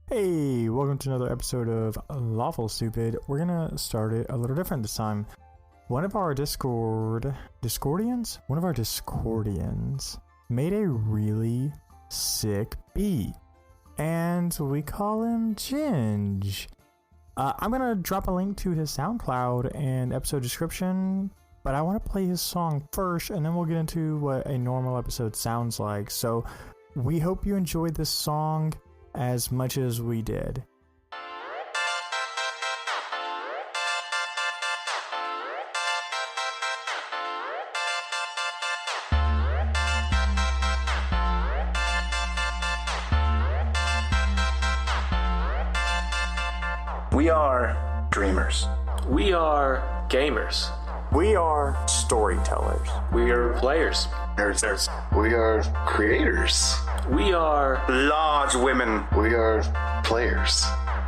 Hey, welcome to another episode of Lawful Stupid. We're gonna start it a little different this time. One of our Discordians made a really sick beat, and we call him Ginge. I'm gonna drop a link to his SoundCloud and episode description, but I want to play his song first, and then we'll get into what a normal episode sounds like. So we hope you enjoyed this song as much as we did. We are dreamers. We are gamers. We are storytellers. We are players. Nerds. We are creators. We are Large women. We are players.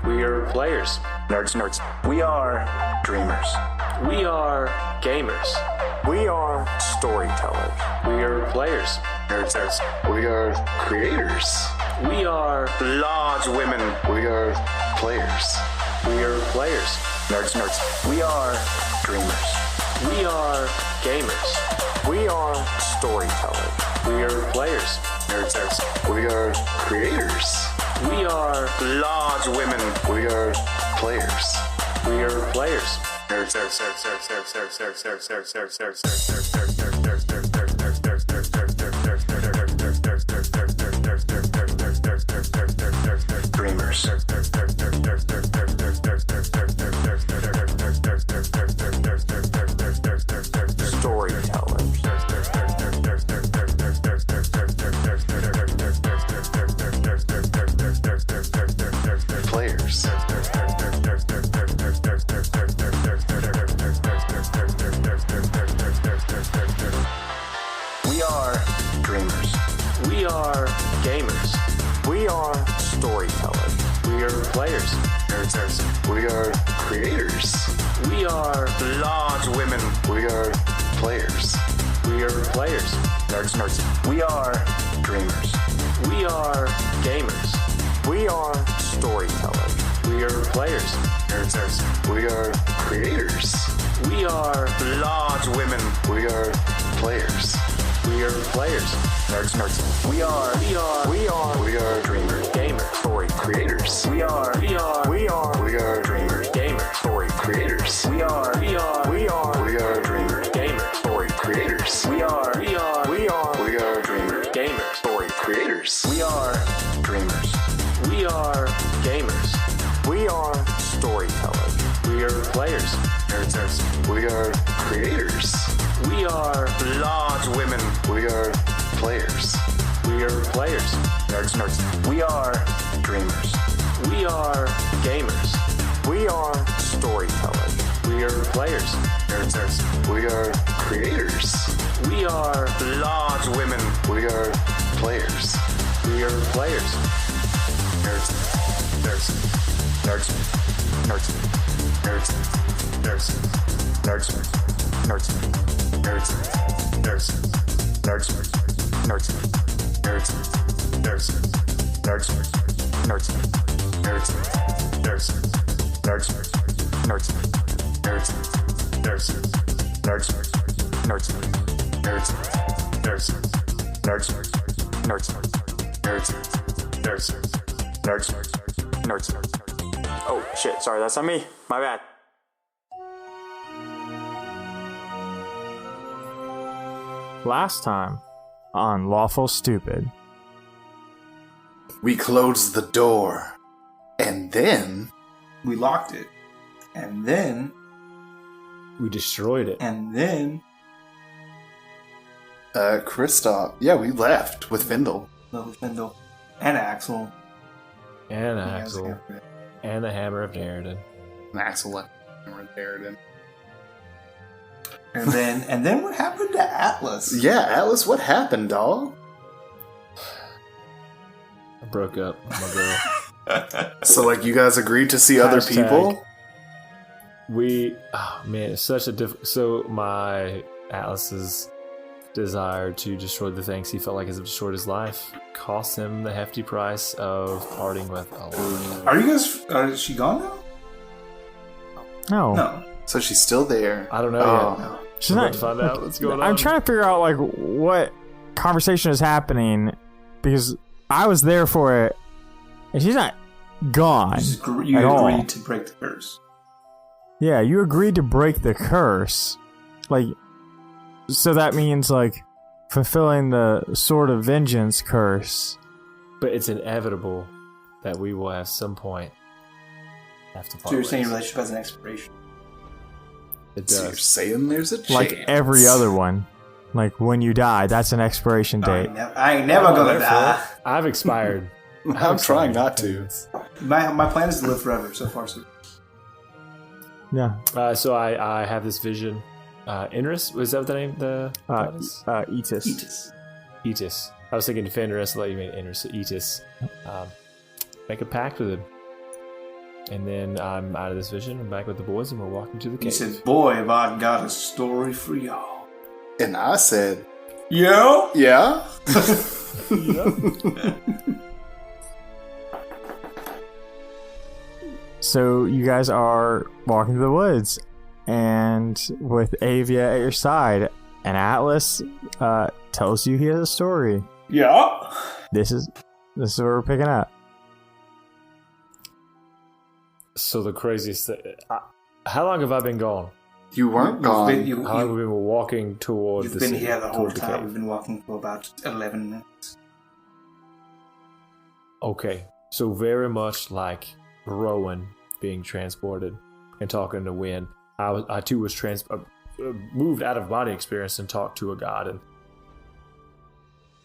We are players. Nerds. We are dreamers. We are gamers. We are storytellers. We are players. Nerds. We are creators. We are Large women. We are players. We are players. Nerds. We are dreamers. We are gamers. We are storytellers. We are players. Nerds. We are creators. We are Large women. We are players. We are players. Nerds. Dreamers. Storytellers. Players. We are dreamers. We are gamers. We are storytellers. We are players. Nerds. We are creators. We are Large women. We are players. We are players. Nerds. We are dreamers. We are gamers. We are storytellers. We are players. Nerds. We are creators. We are Large women. We are players. We are players. Nerds. We are dreamers. Gamers. Story creators. We are dreamers. gamers. Story creators. We are dreamers. gamers. Story creators. We are dreamers. gamers. Story creators. We are Dreamers. we are gamers. We are storytellers. We are players. Nerds. We are creators. We are Large women. We are players. we are players. Nerds. We are dreamers. We are gamers. We are storytellers. We are players. Nerds. We are creators. We are Large women. We are players. we are players. Nerds. Oh shit, sorry, that's on me. My bad. Last time on Lawful Stupid. We closed the door, and then We locked it. And then, We destroyed it. Kristoff. Yeah, we left with Vindel. Little Findle. And Axel. And Yeah, Axel. And the Hammer of Darrington. And Axel left. And we're there then. And then what happened to Atlas? Yeah, Atlas, what happened, dawg? I broke up with my girl. So, like, you guys agreed to see other Hashtag. people? Oh man, it's such a so my Atlas's desire to destroy the things he felt like has destroyed his life cost him the hefty price of parting with Allah. Are you guys? Is she gone now? No. No. So she's still there. I don't know yet. No. She's I'm not. about to find out what's going on. I'm trying to figure out like what conversation is happening because I was there for it, and she's not gone You at all. agreed to break the curse. Yeah, you agreed to break the curse, like, so that means like fulfilling the Sword of Vengeance curse. But it's inevitable that we will at some point have to part So you're saying your ways. relationship has an expiration? It So you're does. saying there's a chance. Like every other one. Like when you die, that's an expiration date. I ain't never gonna die. I've expired. I'm trying not to. My plan is to live forever. So far, so Yeah. So I have this vision. Inris? Was that the name? The goddess? Etis. Etis. Etis. I was thinking Fenris, I thought you meant Inris. So Etis. Make a pact with him. And then I'm out of this vision. I'm back with the boys, and we're walking to the He cave. said, "Boy, have I got a story for y'all." And I said, Yo. yeah? So you guys are walking through the woods, and with Avia at your side, and Atlas tells you he has a story. Yeah. This is where we're picking up. So the craziest thing... how long have I been gone? You weren't gone. How long have we been walking toward You've the been city, here the whole toward the time. cave? We've been walking for about 11 minutes. Okay, so very much like Rowan being transported and talking to Wind, I too was moved out of body experience and talked to a god, and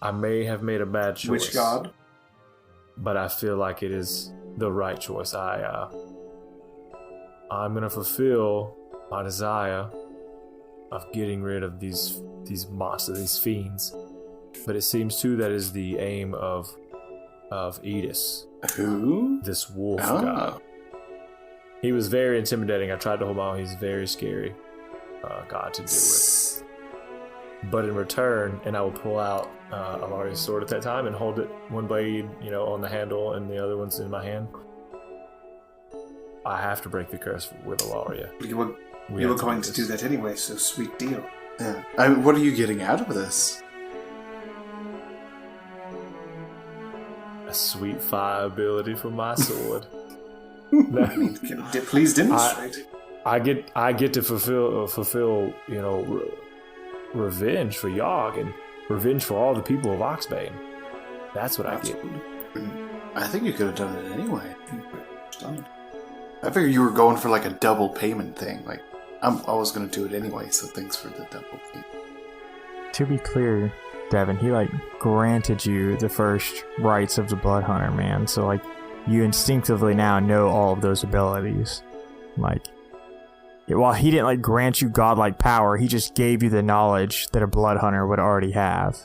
I may have made a bad choice. Which god? But I feel like it is the right choice. I'm gonna fulfill my desire of getting rid of these monsters, these fiends. But it seems too that is the aim of Edis, Who? this wolf Oh. god. He was very intimidating. I tried to hold him on. He's very scary god to deal with. But in return, and I will pull out Alaria's sword at that time and hold it, one blade, on the handle and the other one's in my hand. I have to break the curse with Alaria. You were going to do that anyway, so sweet deal. Yeah. What are you getting out of this? A sweet fire ability from my sword. Please demonstrate. I get to fulfill revenge for Yogg and revenge for all the people of Oxbane. That's what I get. I think you could have done it anyway. I figured you were going for like a double payment thing. Like, I was going to do it anyway, so thanks for the double payment. To be clear, Devin, he granted you the first rights of the Blood Hunter, man. So you instinctively now know all of those abilities. While he didn't grant you godlike power, he just gave you the knowledge that a Blood Hunter would already have.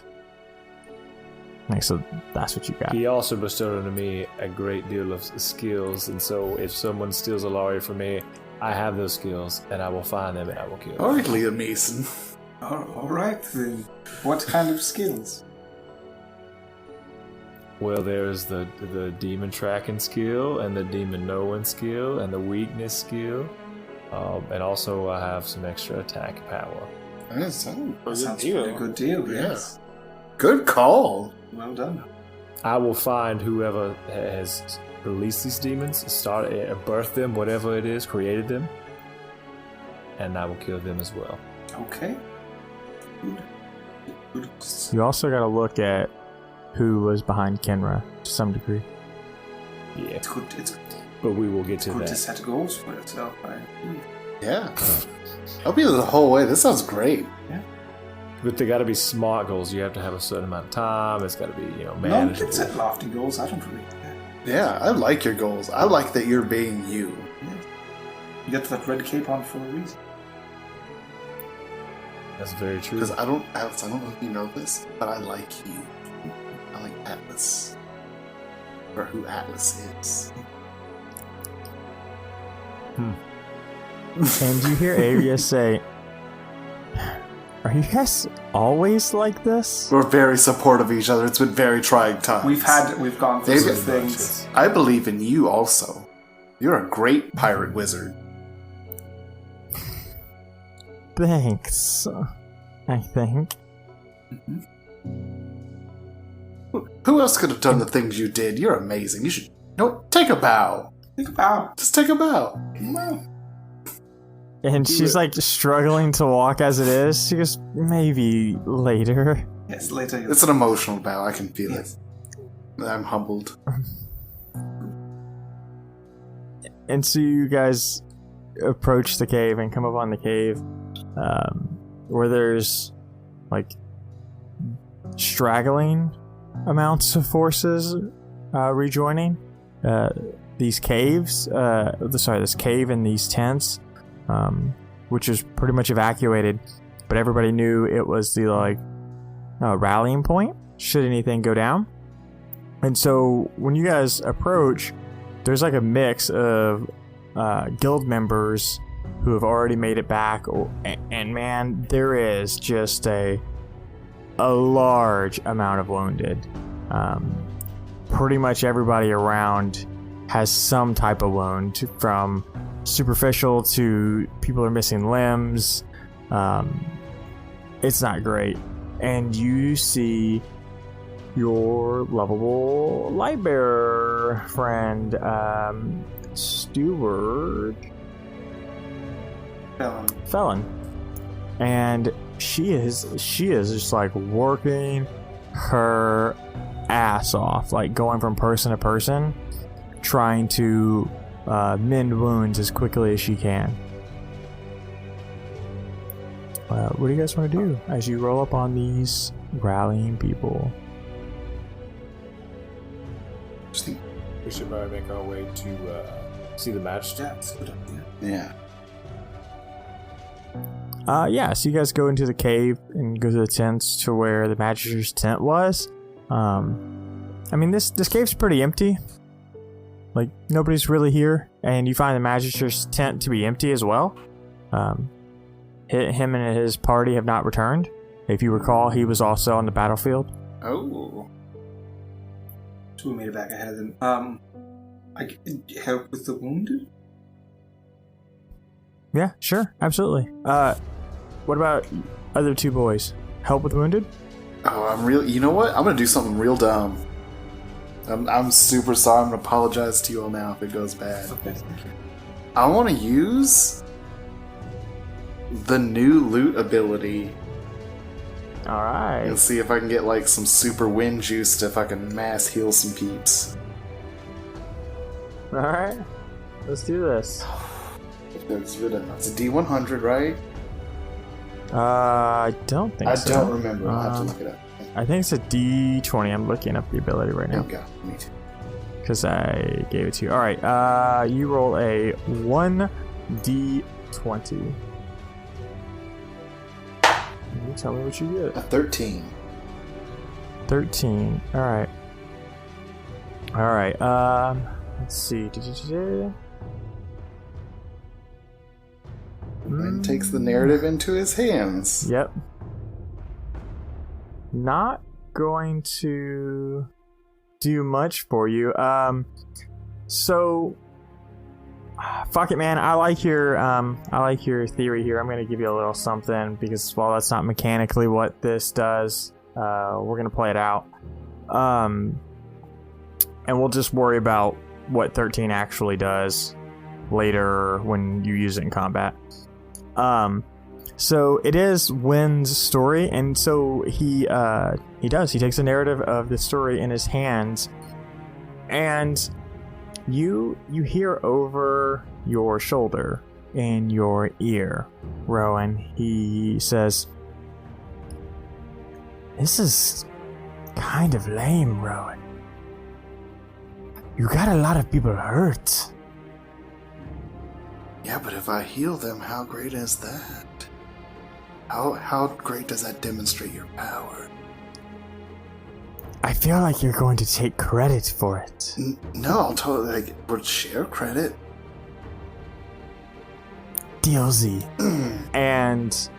So that's what you got. He also bestowed on me a great deal of skills, and so if someone steals Alaria from me, I have those skills, and I will find them and I will kill them. All right, Liam Mason. All right, then. What kind of skills? Well, there's the demon tracking skill, and the demon knowing skill, and the weakness skill, and also I have some extra attack power. That sounds like a good deal, yes. Good call. Well done. I will find whoever has released these demons, birthed them, whatever it is, created them, and I will kill them as well. Okay. Good. You also got to look at who was behind Kenra to some degree. Yeah, It's good. but we will get to Good that. to set goals for yourself. Yeah. I'll be the whole way. This sounds great. But they got to be smart goals. You have to have a certain amount of time. It's got to be, No, manageable. let's set lofty goals. I don't really care. Yeah, I like your goals. I like that you're being you. You got that red cape on for a reason. That's very true. Because Alex, I don't know if you know this, but I like you. I like Atlas. Or who Atlas is. And you hear Avia say, Are you guys always like this? We're very supportive of each other. It's been very trying times. We've gone through some David, things. I believe in you also. You're a great pirate wizard. Thanks. I think. Who else could have done the things you did? You're amazing. You should... No, take a bow. Think about. Just take a bow. No. And she's like struggling to walk as it is. She goes, maybe later. Yes, later. It's an emotional bow. I can feel it. I'm humbled. And so you guys approach the cave and come up on the cave, where there's like straggling amounts of forces rejoining these caves. This cave and these tents, which is pretty much evacuated, but everybody knew it was the rallying point should anything go down. And so when you guys approach, there's like a mix of guild members who have already made it back, and man, there is just a large amount of wounded. Pretty much everybody around has some type of wound, from superficial to people are missing limbs. It's not great. And you see your lovable lightbearer friend, Steward Felon, and she is just like working her ass off, like going from person to person, trying to mend wounds as quickly as she can. What do you guys want to do as you roll up on these rallying people? We should probably make our way to see the match. Yeah, it's a good idea. Yeah. So you guys go into the cave and go to the tents to where the Magister's tent was. I mean, this cave's pretty empty. Like, nobody's really here. And you find the Magister's tent to be empty as well. Him and his party have not returned. If you recall, he was also on the battlefield. Oh. So we made it back ahead of them. I can help with the wounded? Yeah, sure. Absolutely. What about other two boys? Help with wounded? Oh, you know what? I'm gonna do something real dumb. I'm super sorry. I'm gonna apologize to you all now if it goes bad. Okay, thank you. I want to use the new loot ability Alright. and see if I can get like some super wind juice to fucking mass heal some peeps. Alright. Let's do this. It's a D100, right? I don't think so. I don't remember. I'll have to look it up. I think it's a D20. I'm looking up the ability right now. Okay, me too. Because I gave it to you. Alright, you roll a 1D20. You tell me what you get. A 13. 13. Alright. Alright, let's see. And takes the narrative into his hands. Yep. Not going to do much for you. So fuck it, man. I like your theory here. I'm gonna give you a little something because while that's not mechanically what this does, we're gonna play it out. And we'll just worry about what 13 actually does later when you use it in combat. So it is Wynn's story, and so he takes the narrative of the story in his hands, and you hear over your shoulder in your ear, Rowan. He says, "This is kind of lame, Rowan. You got a lot of people hurt." Yeah, but if I heal them, how great is that? How great does that demonstrate your power? I feel like you're going to take credit for it. No, I'll totally would share credit. DLZ. And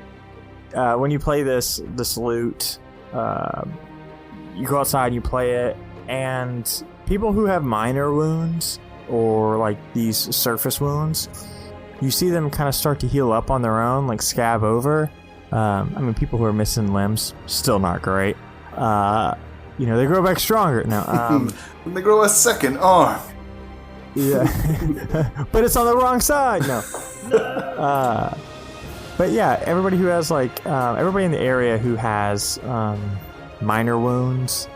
when you play this loot, you go outside and you play it, and people who have minor wounds or like these surface wounds, you see them kind of start to heal up on their own, like scab over. I mean, people who are missing limbs, still not great. They grow back stronger. No, when they grow a second arm. Yeah, but it's on the wrong side. No. But yeah, everybody who has everybody in the area who has minor wounds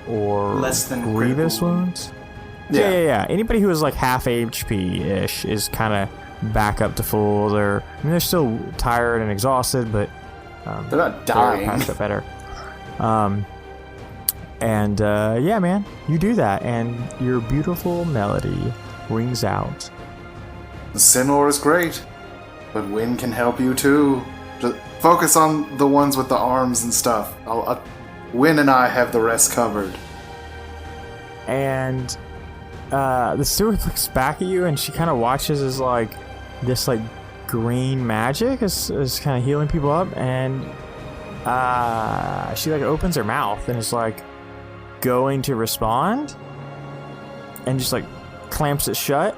or less than grievous critical wounds. Yeah. Anybody who is like half HP ish is kind of back up to full. They're still tired and exhausted, but they're not dying. They're patched up better. Yeah, man, you do that, and your beautiful melody rings out. The Sinor is great, but Win can help you too. Just focus on the ones with the arms and stuff. Win and I have the rest covered. And the steward looks back at you, and she kind of watches as this green magic is kind of healing people up, and she opens her mouth and is going to respond, and just clamps it shut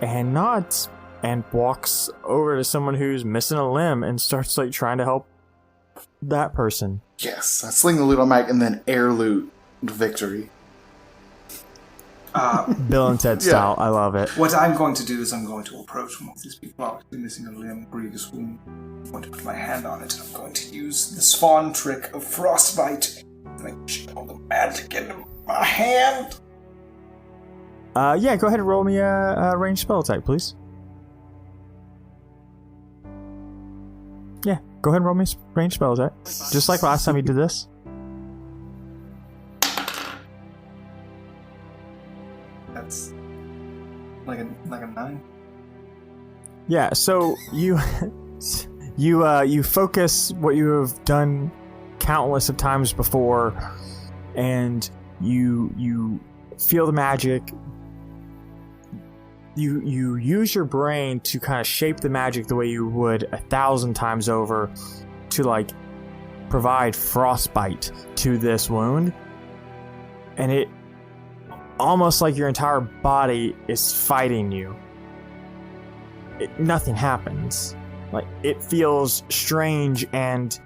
and nods and walks over to someone who's missing a limb and starts trying to help that person. Yes, I sling the loot on Mike and then air loot victory. Bill and Ted style. I love it. What I'm going to do is I'm going to approach one of these people obviously missing a limb, grievous wound. I'm going to put my hand on it, and I'm going to use the spawn trick of frostbite. And show the magic into my hand. Yeah, go ahead and roll me a ranged spell attack, please. Yeah, go ahead and roll me a ranged spell attack. Just like last time you did this. That's like a 9. Yeah, so you you focus what you have done countless of times before, and you feel the magic. You use your brain to kind of shape the magic the way you would 1,000 times over to provide frostbite to this wound, and it almost like your entire body is fighting you. Nothing happens. It feels strange, and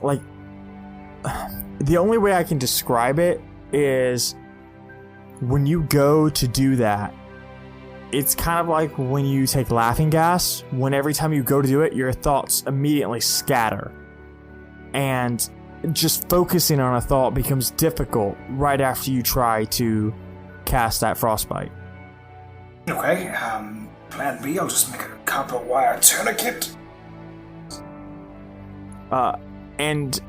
the only way I can describe it is when you go to do that, it's kind of like when you take laughing gas, when every time you go to do it, your thoughts immediately scatter. And just focusing on a thought becomes difficult right after you try to cast that frostbite. Okay, plan B, I'll just make a copper wire tourniquet. And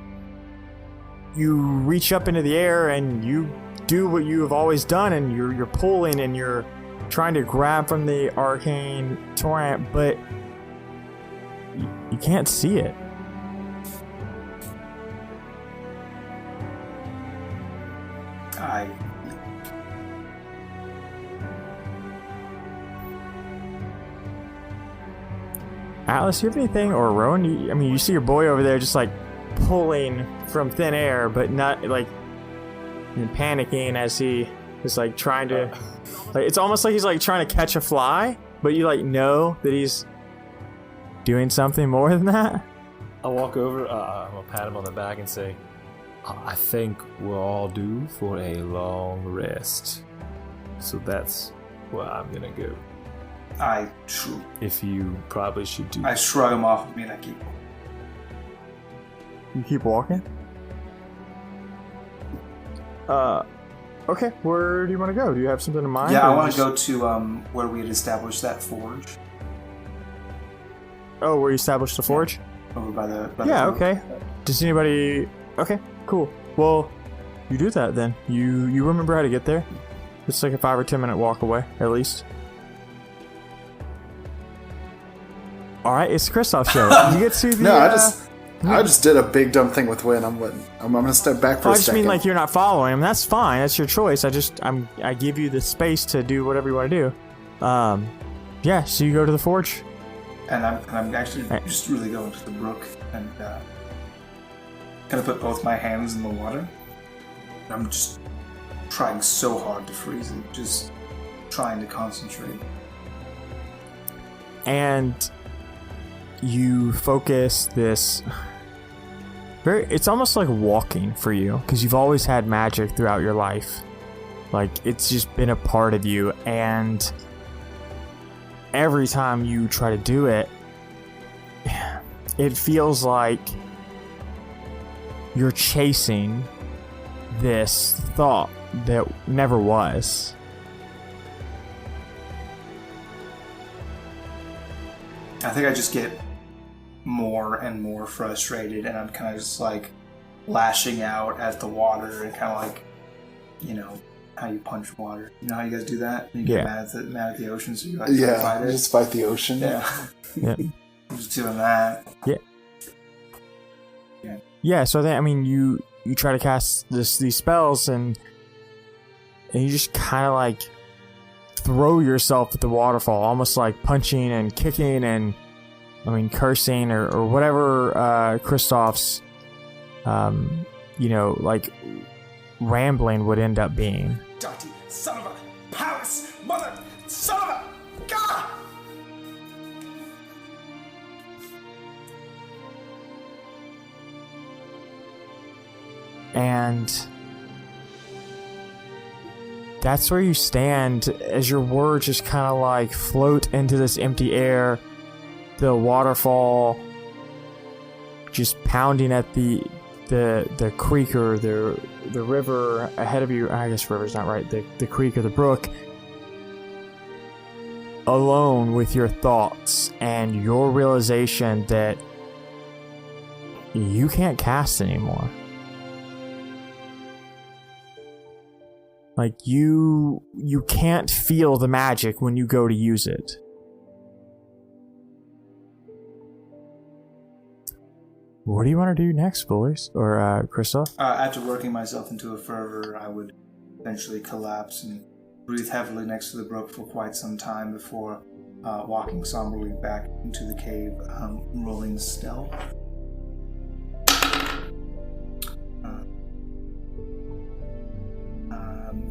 you reach up into the air and you do what you have always done, and you're pulling and you're trying to grab from the arcane torrent, but you can't see it. Atlas, you have anything, or Rowan? You see your boy over there just pulling from thin air, but not panicking as he is trying to. It's almost like he's trying to catch a fly, but you know that he's doing something more than that. I'll walk over. I'll pat him on the back and say, "I think we're all due for a long rest, so that's where I'm gonna go." If you probably should do. I shrug him off of me and I keep. You keep walking? Okay, where do you want to go? Do you have something in mind? Yeah, I want to go to where we had established that forge. Oh, where you established the forge? Over by the okay. Does anybody... Okay, cool. Well, you do that then. You remember how to get there? It's a 5 or 10 minute walk away, at least. Alright, it's Kristoff's show. You get to the... No, I just did a big dumb thing with Win. I'm gonna step back for a second. I just mean you're not following him. That's fine. That's your choice. I give you the space to do whatever you want to do. Yeah. So you go to the forge. And I'm actually just really going to the brook and kind of put both my hands in the water. And I'm just trying so hard to freeze it, just trying to concentrate. And you focus this it's almost like walking for you, because you've always had magic throughout your life. Like, it's just been a part of you, and every time you try to do it, it feels like you're chasing this thought that never was. I think I just get more and more frustrated, and I'm kind of just like lashing out at the water and kind of like, you know, how you punch water. You know how you guys do that? You get mad at the ocean, so you like fight it. Just fight the ocean. Yeah. Yeah. I'm just doing that. Yeah, so then, I mean, you try to cast these spells, and you just kind of like throw yourself at the waterfall, almost like punching and kicking and, I mean, cursing or whatever Kristoff's, you know, like rambling would end up being. Dirty son of a palace mother, son of a god! And that's where you stand as your words just kind of like float into this empty air. The waterfall just pounding at the creek or the river ahead of you. I guess river's not right. The creek or the brook. Alone with your thoughts and your realization that you can't cast anymore. Like, you can't feel the magic when you go to use it. What do you want to do next, boys? Or, Kristoff? After working myself into a fervor, I would eventually collapse and breathe heavily next to the brook for quite some time before walking somberly back into the cave, rolling stealth.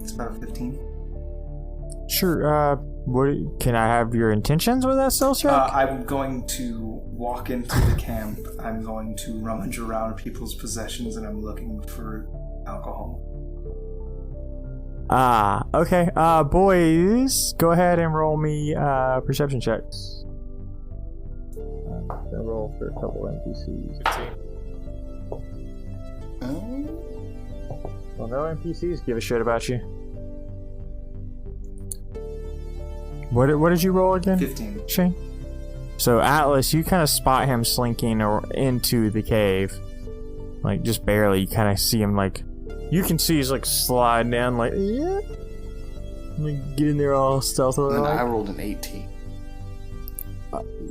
It's about a 15. Sure. Can I have your intentions with that stealth check? I'm going to walk into the camp. I'm going to rummage around people's possessions, and I'm looking for alcohol. Okay. Boys, go ahead and roll me perception checks. I'm gonna roll for a couple NPCs. 15. Well, no NPCs give a shit about you. What did you roll again? 15. Shane? So Atlas, you kind of spot him slinking into the cave. Like, just barely. You kind of see him, like, you can see he's like sliding down, like, yeah. Like, get in there all stealthily. And like. I rolled an 18.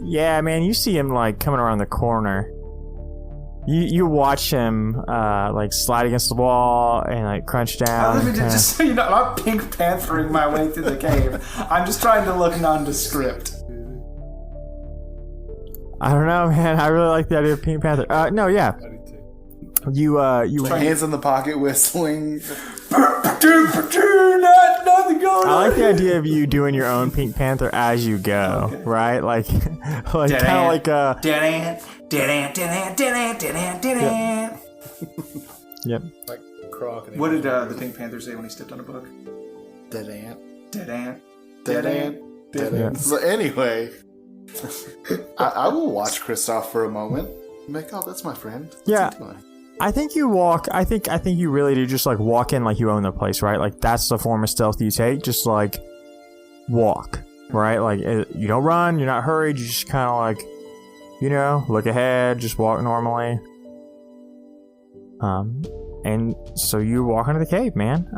Yeah, man, you see him like coming around the corner. You watch him like slide against the wall and like crunch down. Just so you know, I'm not Pink Panthering my way through the cave. I'm just trying to look nondescript. I don't know, man. I really like the idea of Pink Panther. No, yeah. You hands in the pocket, whistling. Nothing going on. I like the idea of you doing your own Pink Panther as you go, okay. Right? Like kind of like a. Yep. Like Croc. What did the Pink Panther say when he stepped on a book? Dead ant. Dead ant. Dead ant. Dead ant. So anyway, I will watch Kristoff for a moment. I'm like, oh, that's my friend. Yeah. I think you walk. I think you really do just like walk in like you own the place, right? Like that's the form of stealth you take. Just like walk, right? Like you don't run. You're not hurried. You just kind of like, you know, look ahead. Just walk normally. And so you walk into the cave, man.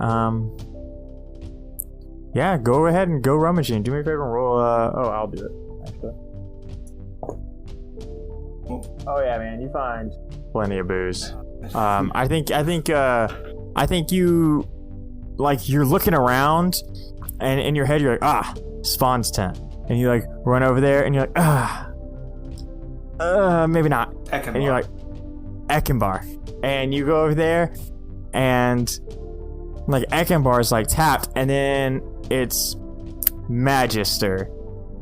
Yeah, go ahead and go rummaging. Do me a favor and roll. I'll do it. Actually. Oh yeah, man. You find plenty of booze. I think you, like, you're looking around, and in your head you're like, Spawn's tent, and you like run over there, and you're like, maybe not. Eckenbar. And you're like, Eckenbar. And you go over there, and like Eckenbar is like tapped, and then it's Magister.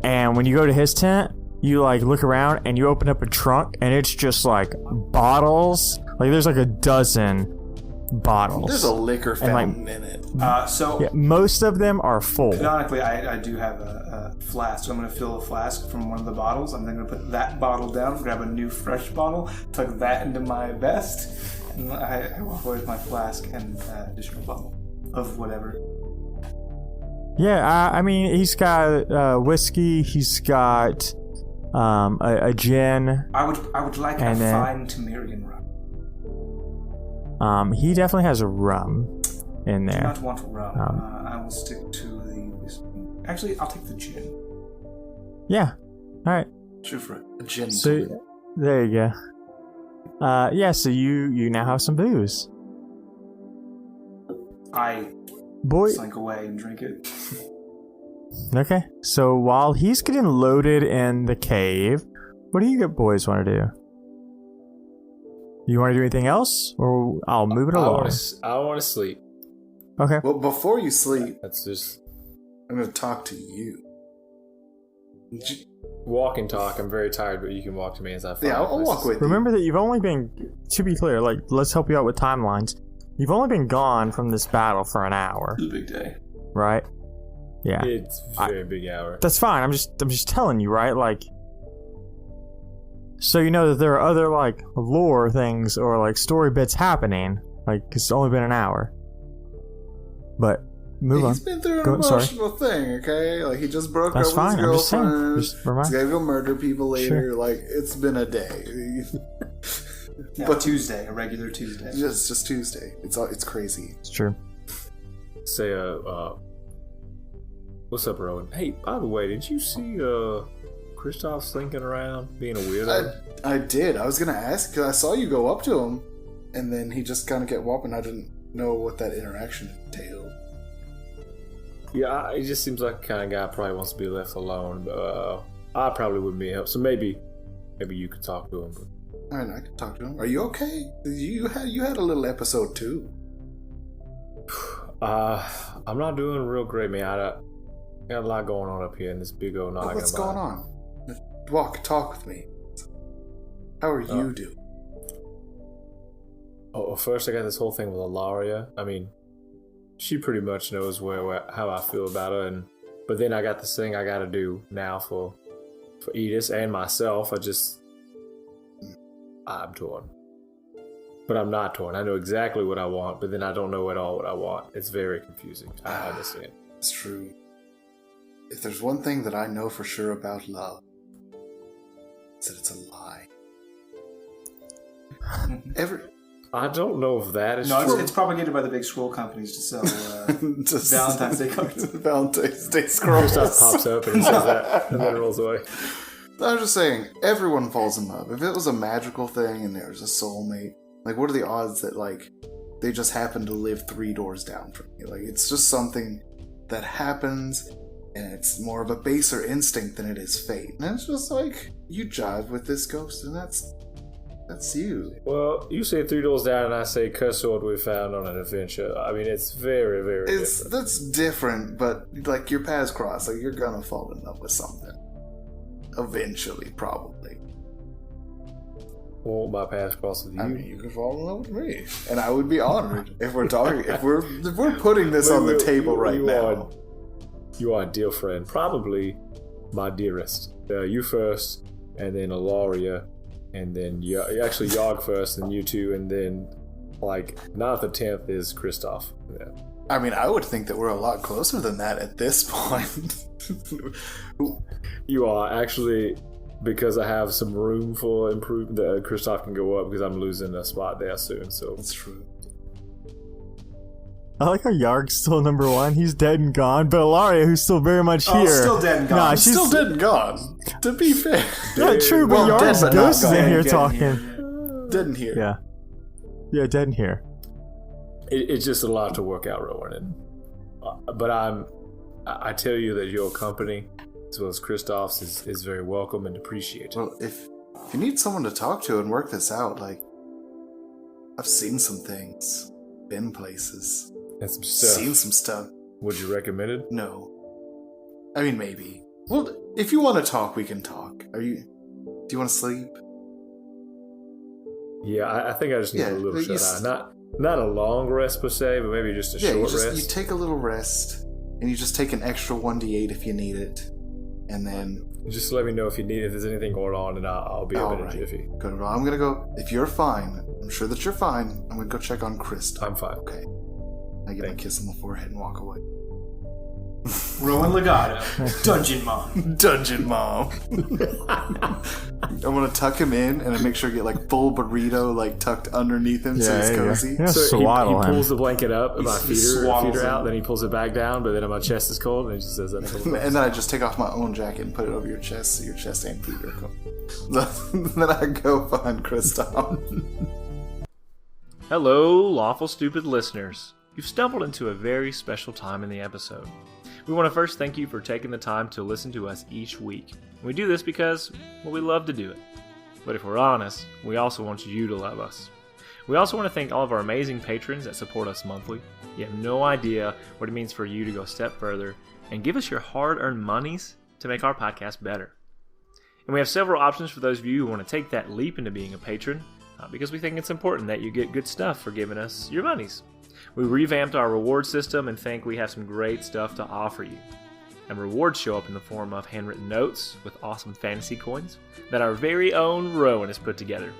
And when you go to his tent, you like look around and you open up a trunk, and it's just like bottles. Like there's like a dozen bottles. There's a liquor fountain in it. Yeah, most of them are full. Canonically, I do have a flask. So I'm going to fill a flask from one of the bottles. I'm then going to put that bottle down, grab a new fresh bottle, tuck that into my vest, and I walk away with my flask and additional bottle of whatever. Yeah, I mean, he's got whiskey. He's got a gin. I would like a fine Temerian rum. He definitely has a rum in there. I do not want rum. I will stick to the whiskey. Actually, I'll take the gin. Yeah. All right. Shoot for a gin. So there you go. Yeah. So you now have some booze. I Boy. slink away and drink it. Okay. So while he's getting loaded in the cave, what do you boys want to do? You want to do anything else, or I'll move it along? I want to sleep. Okay. Well, before you sleep, That's just I'm going to talk to you. walk and talk. I'm very tired, but you can walk to me as I find Yeah, I'll walk with you. Remember that you've only been, to be clear, like, let's help you out with timelines. You've only been gone from this battle for an hour, It's a big day. right? Yeah. It's a very big hour. That's fine. I'm just telling you, right? Like, so you know that there are other like lore things or like story bits happening. Like, it's only been an hour. But move on. He's been through an Go- sorry. emotional thing, okay? Like, he just broke That's up fine. with I'm his just saying. girlfriend. Just remind. He's gotta go murder people later. Sure. Like, it's been a day. But Tuesday, a regular Tuesday. It's just Tuesday. It's crazy. It's true. Say, what's up, Rowan? Hey, by the way, did you see Kristoff slinking around being a weirdo? I did. I was gonna ask because I saw you go up to him, and then he just kind of kept walking. I didn't know what that interaction entailed. Yeah, it just seems like the kind of guy probably wants to be left alone. But I probably wouldn't be help. So maybe you could talk to him. But I mean, I could talk to him. Are you okay? You had a little episode too. I'm not doing real great, man. I got a lot going on up here in this big old noggin. What's going on? Talk with me. How are you doing? Oh, first I got this whole thing with Ilaria. I mean, she pretty much knows how I feel about her, but then I got this thing I got to do now for Edith and myself. I'm torn. But I'm not torn. I know exactly what I want, but then I don't know at all what I want. It's very confusing. I understand. It's true. If there's one thing that I know for sure about love, it's that it's a lie. I don't know if that is No, true. it's propagated by the big scroll companies to sell Valentine's Day cards. Valentine's Day scrolls. Kristoff pops up and says that, and then rolls away. I'm just saying, everyone falls in love. If it was a magical thing and there was a soulmate, like, what are the odds that, like, they just happen to live 3 doors down from you? Like, it's just something that happens, and it's more of a baser instinct than it is fate. And it's just like, you jive with this ghost, and that's you. Well, you say 3 doors down, and I say cuss sword we found on an adventure. I mean, it's very, very different. That's different, but, like, your paths cross. Like, you're gonna fall in love with something. Eventually, probably. Well, my paths cross with you. I mean, you could fall in love with me, and I would be honored if we're talking. If we're putting this on the table right now. You are a dear friend, probably my dearest. You first, and then Ilaria, and then actually Yogg first, and you two, and then like 9th or 10th is Kristoff. Yeah. I mean, I would think that we're a lot closer than that at this point. You are actually, because I have some room for improvement. That Kristoff can go up because I'm losing a spot there soon. So that's true. I like how Yarg's still number 1. He's dead and gone, but Ilaria, who's still very much here. Still dead and gone. Nah, she's still dead and gone. To be fair. Yeah, true, but Well, Yarg's dead but not ghost is in gone. here Dead talking. Didn't hear. Yeah. Yeah, dead in here. it's just a lot to work out, Rowan. And, but I tell you that your company, as well as Kristoff's, is very welcome and appreciated. Well, if if you need someone to talk to and work this out, like, I've seen some things, been places, And some stuff. seen some stuff. Would you recommend it? No. I mean, maybe. Well, if you want to talk, we can talk. Do you want to sleep? Yeah, I think I just need Yeah, a little you shut eye. Not a long rest per se, but maybe just a short rest. You take a little rest, and you just take an extra 1d8 if you need it, and then... Just let me know if there's anything going on, and I'll be up in a jiffy. Good. Well, I'm gonna go. If you're fine, I'm sure that you're fine. I'm gonna go check on Kristoff. I'm fine. Okay. I give him a kiss on the forehead and walk away. Rowan Legato, Dungeon Mom. Dungeon Mom. I'm gonna tuck him in and I make sure I get like full burrito like tucked underneath him so he's cozy. Yeah, So swaddle he him. pulls the blanket up, and my He feet are swaddles out, him. then he pulls it back down, but then my chest is cold, and he just says that. And then I just take off my own jacket and put it over your chest so your chest and feet are cold. Then I go find Kristoff. Hello, Lawful Stupid listeners. You've stumbled into a very special time in the episode. We want to first thank you for taking the time to listen to us each week. We do this because, well, we love to do it. But if we're honest, we also want you to love us. We also want to thank all of our amazing patrons that support us monthly. You have no idea what it means for you to go a step further and give us your hard-earned monies to make our podcast better. And we have several options for those of you who want to take that leap into being a patron, because we think it's important that you get good stuff for giving us your monies. We revamped our reward system and think we have some great stuff to offer you. And rewards show up in the form of handwritten notes with awesome fantasy coins that our very own Rowan has put together.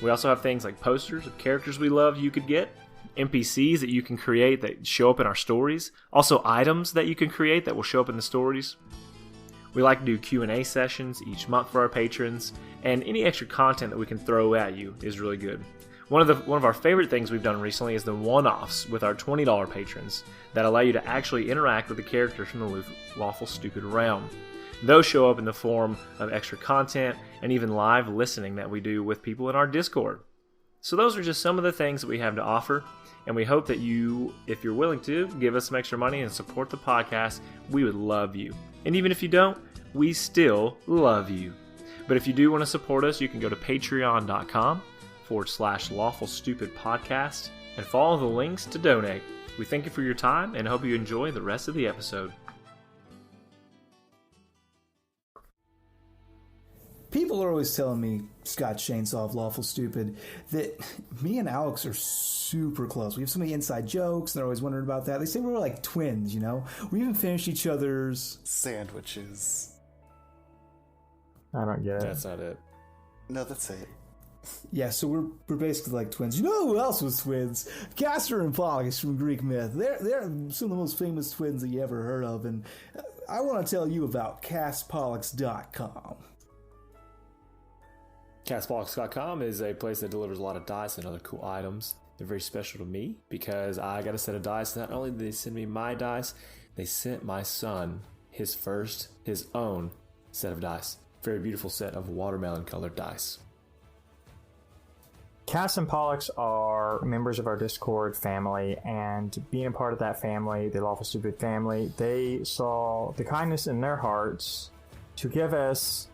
We also have things like posters of characters we love you could get, NPCs that you can create that show up in our stories, also items that you can create that will show up in the stories. We like to do Q&A sessions each month for our patrons, and any extra content that we can throw at you is really good. One of our favorite things we've done recently is the one-offs with our $20 patrons that allow you to actually interact with the characters from the Lawful Stupid realm. Those show up in the form of extra content and even live listening that we do with people in our Discord. So those are just some of the things that we have to offer, and we hope that you, if you're willing to, give us some extra money and support the podcast. We would love you. And even if you don't, we still love you. But if you do want to support us, you can go to patreon.com/Lawful Stupid Podcast and follow the links to donate. We thank you for your time and hope you enjoy the rest of the episode. People are always telling me, Scott Shainsaw of Lawful Stupid, that me and Alex are super close. We have so many inside jokes, and they're always wondering about that. They say we're like twins, you know? We even finished each other's... Sandwiches. I don't get it. That's not it. No, that's it. Yeah, so we're basically like twins. You know who else was twins? Castor and Pollux from Greek myth. They're some of the most famous twins that you ever heard of, and I want to tell you about castpollux.com. CastBox.com is a place that delivers a lot of dice and other cool items. They're very special to me because I got a set of dice. Not only did they send me my dice, they sent my son his own set of dice. Very beautiful set of watermelon colored dice. Cass and Pollux are members of our Discord family, and being a part of that family, the Lawful Stupid family, they saw the kindness in their hearts to give us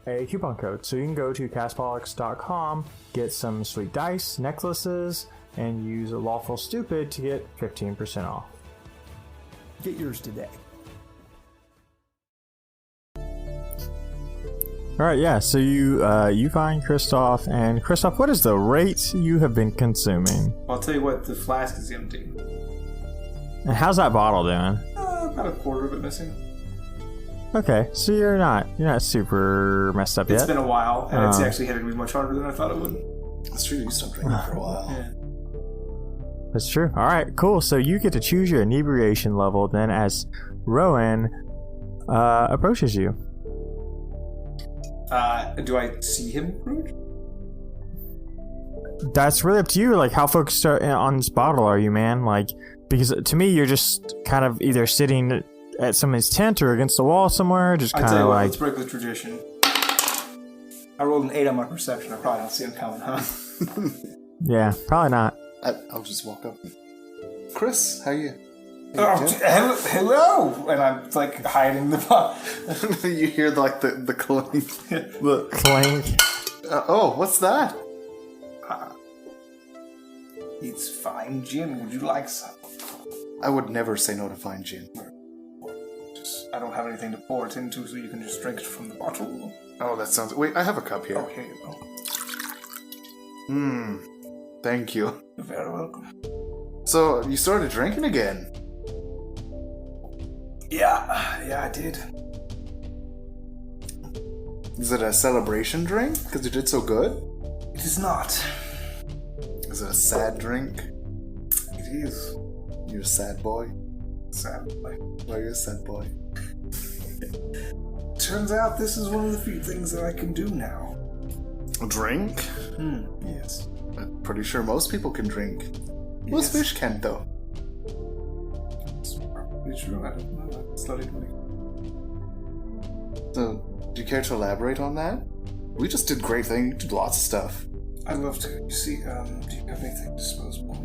a coupon code. So you can go to castpollux.com, get some sweet dice, necklaces, and use Lawful Stupid to get 15% off. Get yours today. All right, yeah. So you find Kristoff, and Kristoff, what is the rate you have been consuming? I'll tell you what, the flask is empty. And how's that bottle doing? About a quarter of it missing. Okay, so you're not super messed up It's yet. been a while, and it's actually hitting me much harder than I thought it would. That's true. You stopped drinking for a while. Yeah. That's true. All right, cool. So you get to choose your inebriation level then as Rowan approaches you. Do I see him approach? That's really up to you. Like, how focused on this bottle are you, man? Like, because to me, you're just kind of either sitting at somebody's tent or against the wall somewhere, just I kind tell you of what, like... let's break the tradition. I rolled an 8 on my perception. I probably don't see him coming, huh? Yeah, probably not. I'll just walk up. Chris, how you? Hello! And I'm like hiding the pot. You hear like the clink. Clink. What's that? It's fine gin. Would you like some? I would never say no to fine gin. I don't have anything to pour it into, so you can just drink it from the bottle. Oh, that sounds... Wait, I have a cup here. Oh, here you go. Thank you. You're very welcome. So, you started drinking again? Yeah, I did. Is it a celebration drink? Because you did so good? It is not. Is it a sad drink? It is. You're a sad boy? Sad boy. Why are you a sad boy? Turns out this is one of the few things that I can do now. A drink? Yes. I'm pretty sure most people can drink. Most fish can, though. It's probably true. I don't know. I studied money. So, do you care to elaborate on that? We just did great things. We did lots of stuff. I'd love to. You see, do you have anything disposable?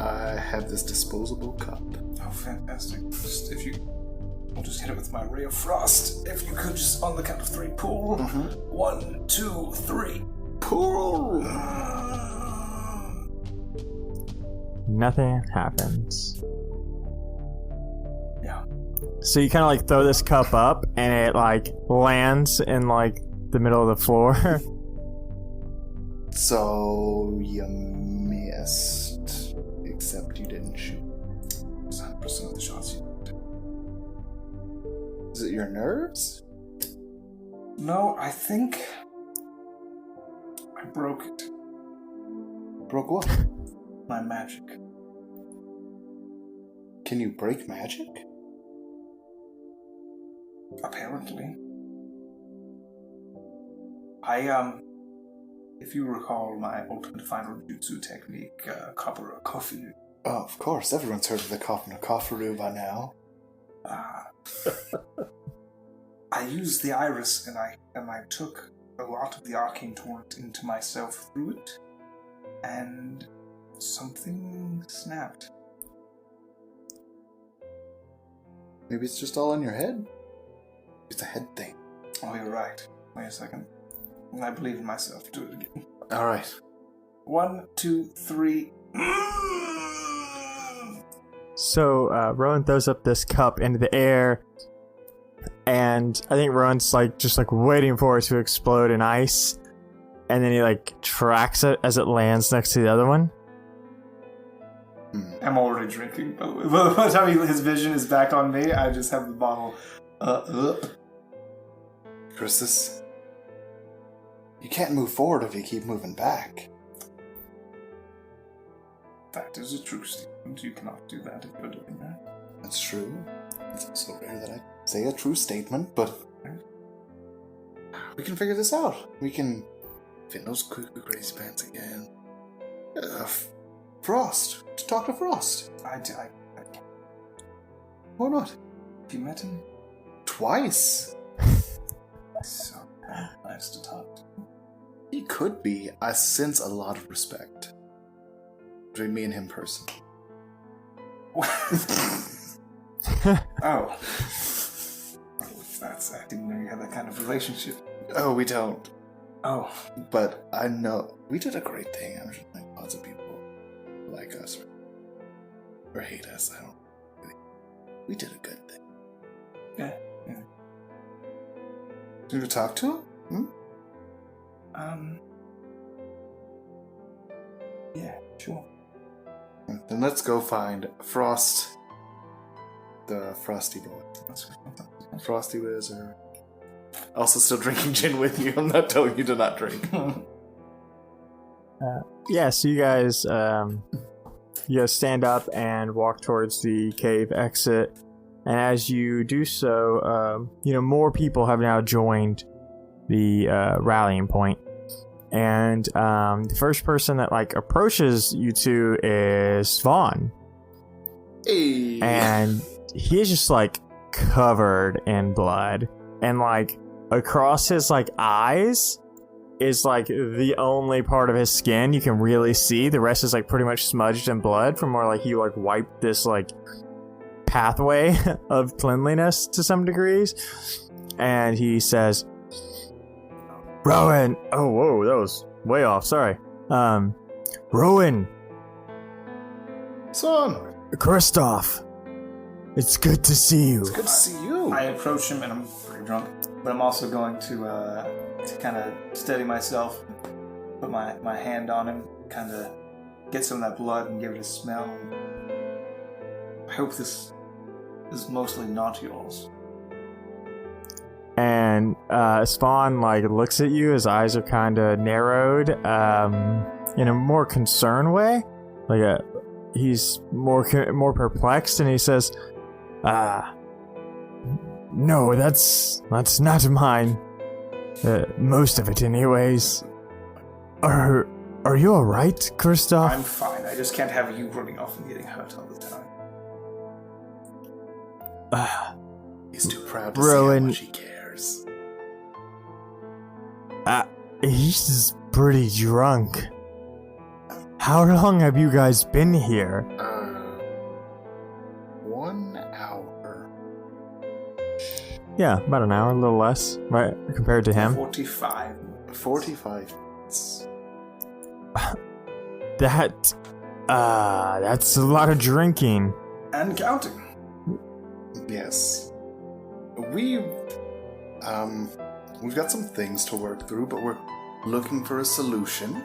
I have this disposable cup. Oh, fantastic. I'll just hit it with my ray of frost. If you could just, on the count of 3, pull. 1, 2, 3. Pull! Nothing happens. Yeah. So you kind of like throw this cup up, and it like lands in like the middle of the floor. So, you missed. Except you didn't shoot. 100% of the shots you did. Is it your nerves? No, I think I broke it. Broke what? My magic. Can you break magic? Apparently. If you recall my ultimate final jutsu technique, Kapura Kofu. Oh, of course. Everyone's heard of the Kapura Kofu by now. I used the iris and I took a lot of the arcane torrent into myself through it, and something snapped. Maybe it's just all in your head? It's a head thing. Oh, you're right. Wait a second. I believe in myself. Do it again. Alright. 1, 2, 3. So Rowan throws up this cup into the air, and I think Rowan's like just like waiting for it to explode in ice, and then he like tracks it as it lands next to the other one. I'm already drinking, by the way. By the time his vision is back on me, I just have the bottle up. Christus, you can't move forward if you keep moving back. That is a true statement. You cannot do that if you're doing that. That's true. It's so rare that I say a true statement, but we can figure this out. We can fit those cuckoo crazy pants again. Frost. To talk to Frost. I can't. Why not? Have you met him? Twice. So nice to talk to. He could be. I sense a lot of respect between me and him personally. Oh. I didn't know you had that kind of relationship. Oh, we don't. Oh. But I know we did a great thing. I'm sure like lots of people like us or hate us. I don't really. We did a good thing. Yeah. Did you talk to him? Yeah, sure. Then let's go find Frost, the Frosty boy. Frosty Wizard. Also still drinking gin with you. I'm not telling you to not drink. Yeah, so you guys stand up and walk towards the cave exit. And as you do so, more people have now joined the rallying point. And the first person that approaches you two is Vaughn. Hey. And he is just covered in blood, and across his eyes is the only part of his skin you can really see. The rest is pretty much smudged in blood from where he wiped this pathway of cleanliness to some degrees. And he says, Rowan. Oh, whoa, that was way off. Sorry. Rowan. Son, Kristoff. It's good to see you. it's good to see you. I approach him, and I'm pretty drunk, but I'm also going to kind of steady myself, put my hand on him, kind of get some of that blood and give it a smell. I hope this is mostly not yours. And Spawn looks at you. His eyes are kind of narrowed, in a more concerned way. He's more perplexed, and he says, "No, that's not mine. Most of it, anyways. Are you all right, Kristoff?" I'm fine. I just can't have you running off and getting hurt all the time. He's too proud to Rowan. see how much he cares. He's pretty drunk. How long have you guys been here? 1 hour. Yeah, about an hour, a little less, right, compared to him. 45. 45 minutes. That's a lot of drinking. And counting. Yes. We've got some things to work through, but we're looking for a solution.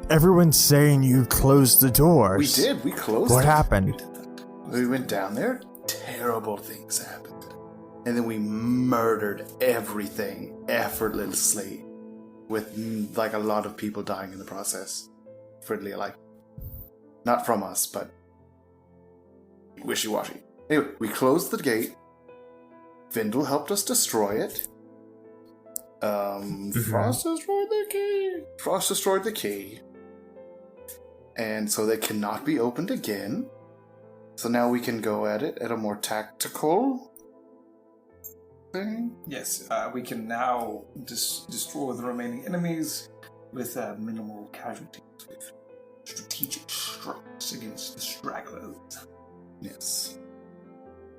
Everyone's saying you closed the doors. We did. We closed What it. happened? We did that. We went down there. Terrible things happened. And then we murdered everything effortlessly with a lot of people dying in the process. Friendly, not from us, but wishy-washy. Anyway, we closed the gate. Vindel helped us destroy it. Frost destroyed the key. Frost destroyed the key. And so they cannot be opened again. So now we can go at it at a more tactical thing. Yes, we can now destroy the remaining enemies with minimal casualties, with strategic strikes against the stragglers. Yes.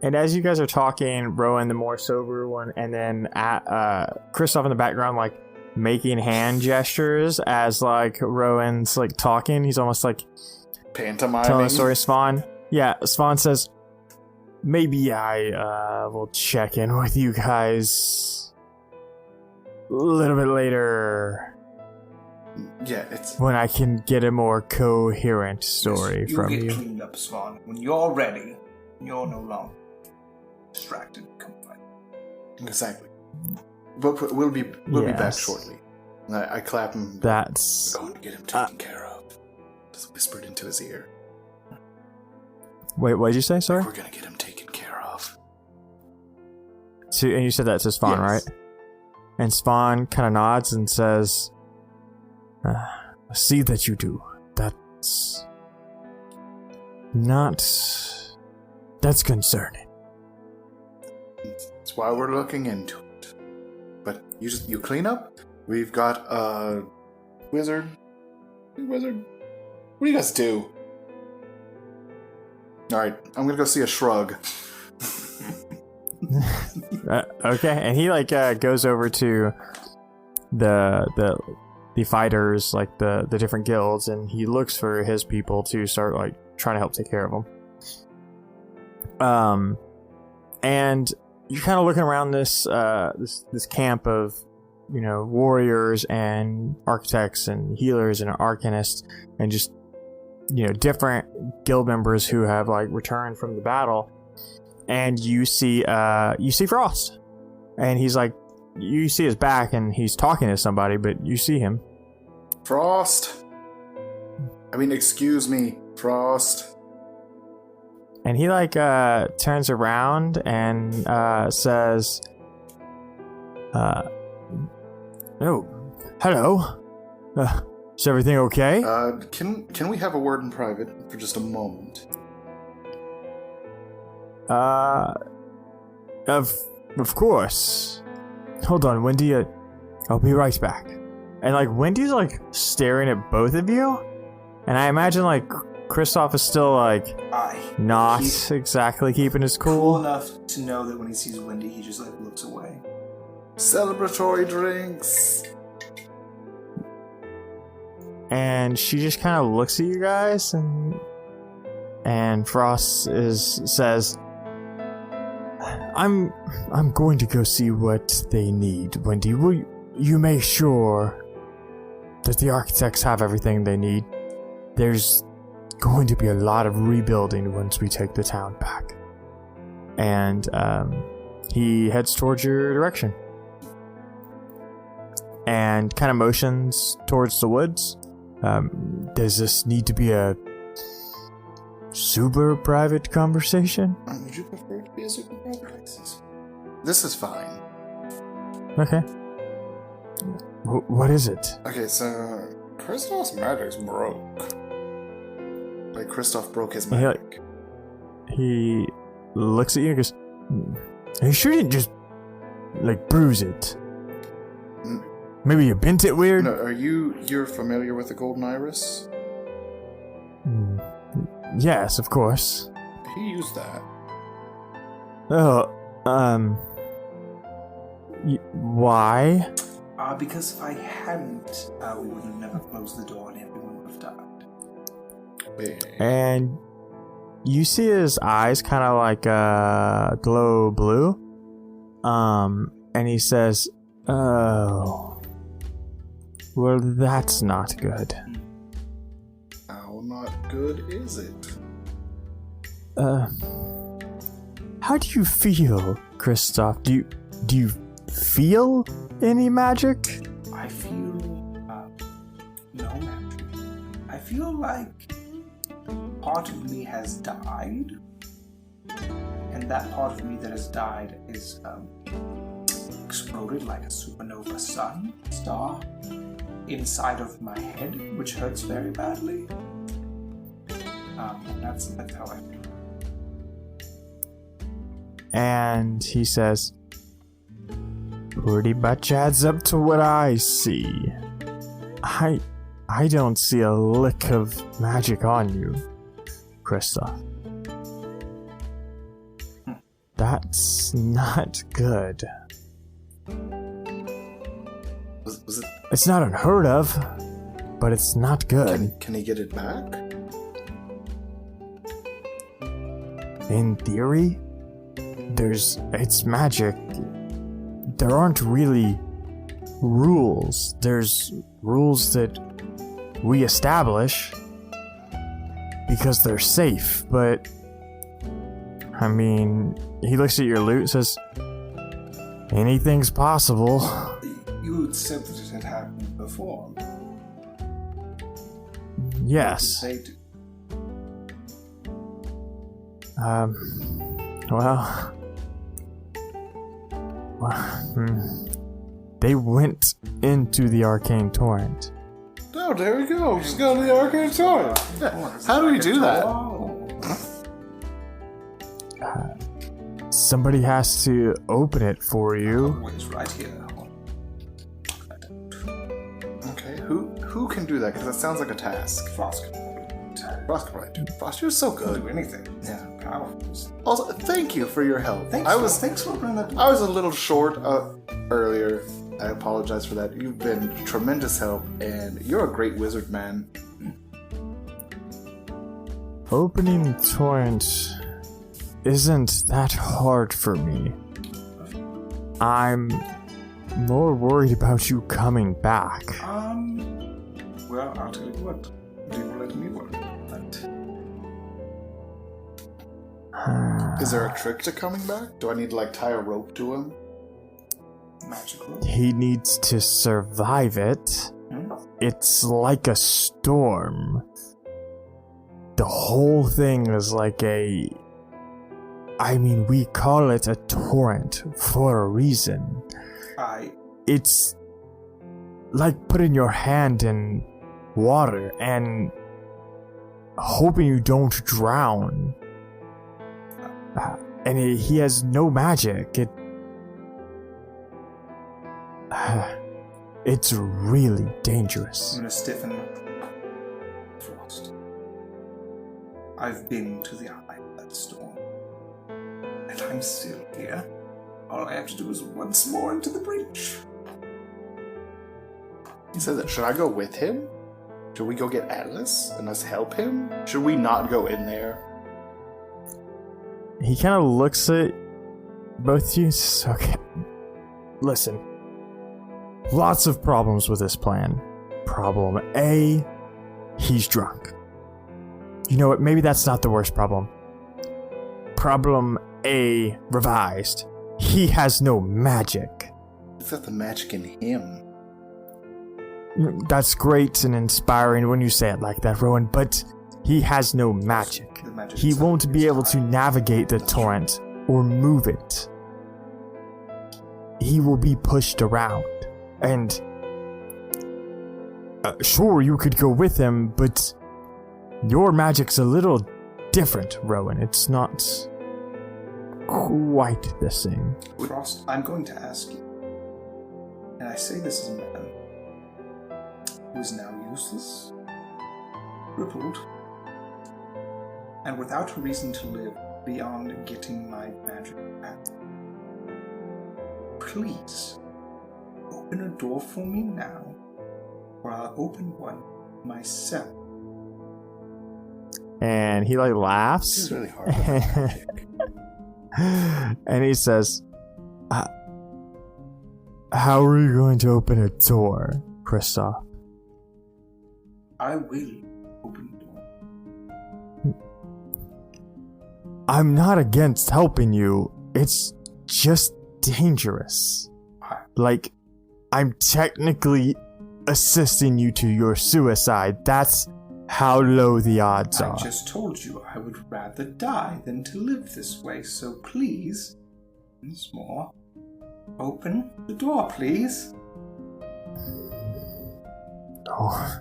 And as you guys are talking, Rowan, the more sober one, and then Kristoff in the background, making hand gestures as Rowan's talking. He's almost Pantomiming. telling a story. Spawn. Yeah, Spawn says, "Maybe I will check in with you guys a little bit later." Yeah, it's When I can get a more coherent story You'll from get you. cleaned up, Swan. When you're ready, you're no longer distracted. Come on. exactly. But we'll be back Yes. shortly. And I clap him. That's... We're going to get him taken care of. Just whispered into his ear. Wait, what did you say? Sorry? We're going to get him taken care of. And you said that to Spawn, Yes. right? And Spawn kind of nods and says, "I see that you do. That's not... That's concerning." That's why we're looking into it. But you clean up. We've got a wizard. Wizard. What do you guys do? All right, I'm gonna go see a shrug. Okay, and he goes over to the fighters, the different guilds, and he looks for his people to start trying to help take care of them. And you're kind of looking around this camp of warriors and architects and healers and arcanists and just different guild members who have returned from the battle. And you see Frost, and he's you see his back, and he's talking to somebody, but you see him. Frost. Excuse me, Frost. And he turns around and says, "Oh, hello. Is everything okay?" Can we have a word in private for just a moment? Of course. Hold on, Wendy. I'll be right back. And Wendy's staring at both of you, and I imagine Kristoff is still like not He's exactly keeping his cool cool. enough to know that when he sees Wendy, he just like looks away. Celebratory drinks. And she just kind of looks at you guys, and Frost says, I'm going to go see what they need. Wendy, will you make sure that the architects have everything they need? There's going to be a lot of rebuilding once we take the town back. And he heads towards your direction and kind of motions towards the woods. Does this need to be a super private conversation? Would you prefer it to be a super private? This is fine. Okay. What is it? Okay, so Kristoff's magic's broke. Like Kristoff broke his magic. He looks at you and goes, you shouldn't just, like, bruise it. Maybe you bent it weird? No, you're familiar with the golden iris? Yes, of course. He used that. Oh, why? Because if I hadn't, we would have never closed the door and everyone would have died. And you see his eyes kind of like glow blue. And he says, "Oh, well, that's not good." How not good is it? How do you feel, Kristoff? Do you feel any magic? I feel no magic. I feel like part of me has died, and that part of me that has died is exploded like a supernova sun star inside of my head, which hurts very badly. That's how I feel. And he says, pretty much adds up to what I see. I don't see a lick of magic on you, Kristoff. That's not good. Was it? It's not unheard of, but it's not good. Can he get it back? In theory, it's magic. There aren't really rules. There's rules that we establish because they're safe, but I mean, he looks at your loot and says, anything's possible. You had said that it had happened before. Yes. They do. They went into the arcane torrent. Oh, there we go. Just go to the arcane torrent. Yeah. How do we do that? Somebody has to open it for you. It's right here. Okay, who can do that? Because that sounds like a task. Frost can probably do. Frost, you're so good. do anything. Yeah. Powerful. Also, thank you for your help. Thanks for bringing that. I was a little short earlier. I apologize for that. You've been tremendous help, and you're a great wizard, man. Opening torrent isn't that hard for me. I'm more worried about you coming back. Well, I'll tell you what. You will let me work. Is there a trick to coming back? Do I need to tie a rope to him? Magical. He needs to survive it. It's like a storm. The whole thing is like we call it a torrent for a reason. It's like putting your hand in water and hoping you don't drown. And he has no magic. It's really dangerous. I'm gonna stiffen Frost. I've been to the eye of that storm. And I'm still here. All I have to do is once more into the breach. He says that. Should I go with him? Should we go get Atlas and us help him? Should we not go in there? He kind of looks at both of you. Okay. Listen. Lots of problems with this plan. Problem A, he's drunk. You know what? Maybe that's not the worst problem. Problem A revised. He has no magic. He's got the magic in him. That's great and inspiring when you say it like that, Rowan, but he has no magic. He won't be able to navigate the torrent or move it. He will be pushed around. And sure, you could go with him, but your magic's a little different, Rowan. It's not quite the same. Frost, I'm going to ask you, and I say this as a man who is now useless, crippled, and without a reason to live beyond getting my magic back. Please, open a door for me now, or I'll open one myself. And he laughs. This is really hard. And he says, how are you going to open a door, Kristoff? I will open the door. I'm not against helping you. It's just dangerous. I'm technically assisting you to your suicide. That's how low the odds are. I just told you I would rather die than to live this way, so please, once more, open the door, please. Oh.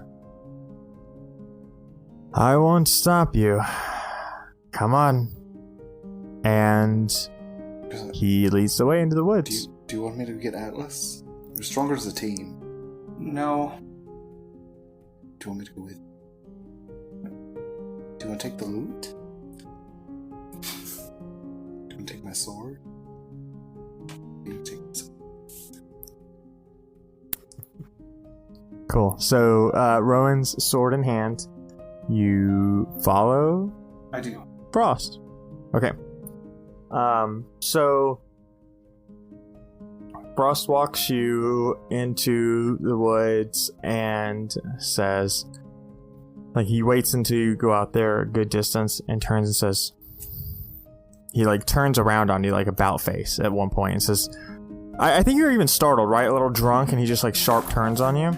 I won't stop you. Come on. And he leads the way into the woods. Do you want me to get Atlas? We're stronger as a team. No. Do you want me to go with? Do you want to take the loot? Do you want to take my sword? You take my sword. Cool. So, Rowan's sword in hand. You follow? I do. Frost. Okay. So Frost walks you into the woods and says, he waits until you go out there a good distance and turns and says, he turns around on you about face at one point and says, I think you're even startled, right? A little drunk, and he just sharp turns on you.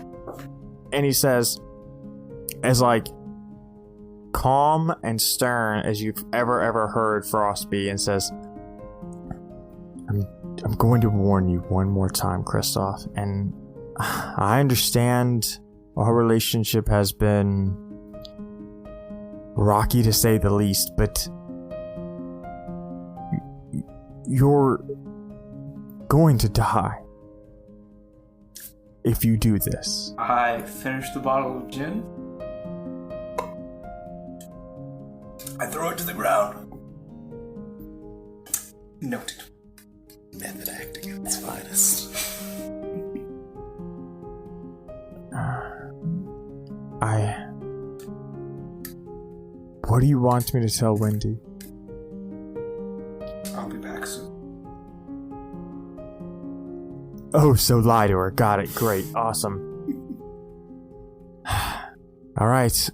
And he says, as calm and stern as you've ever heard Frost be, and says, I'm going to warn you one more time, Kristoff, and I understand our relationship has been rocky to say the least, but you're going to die if you do this. I finished the bottle of gin. I throw it to the ground. Noted. Method acting at its finest. What do you want me to tell Wendy? I'll be back soon. Oh, so lie to her. Got it. Great. Awesome. All right.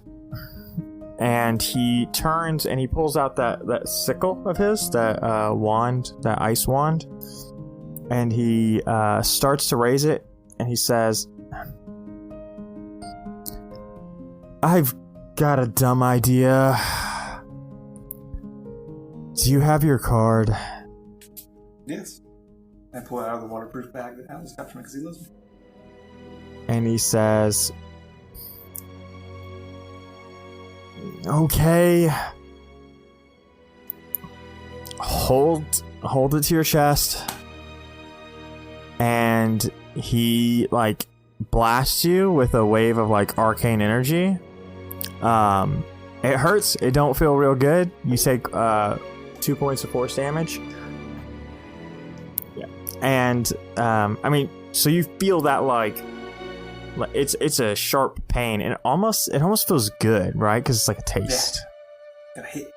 And he turns and he pulls out that sickle of his, that wand, that ice wand. And he starts to raise it. And he says, I've got a dumb idea. Do you have your card? Yes. I pull it out of the waterproof bag that Alice got from me because he loves me. And he says, okay. Hold it to your chest. And he blasts you with a wave of arcane energy. It hurts. It don't feel real good. You take 2 points of force damage. Yeah. And so you feel that like it's a sharp pain, and it almost feels good, right? Because it's like a taste. Got a hit.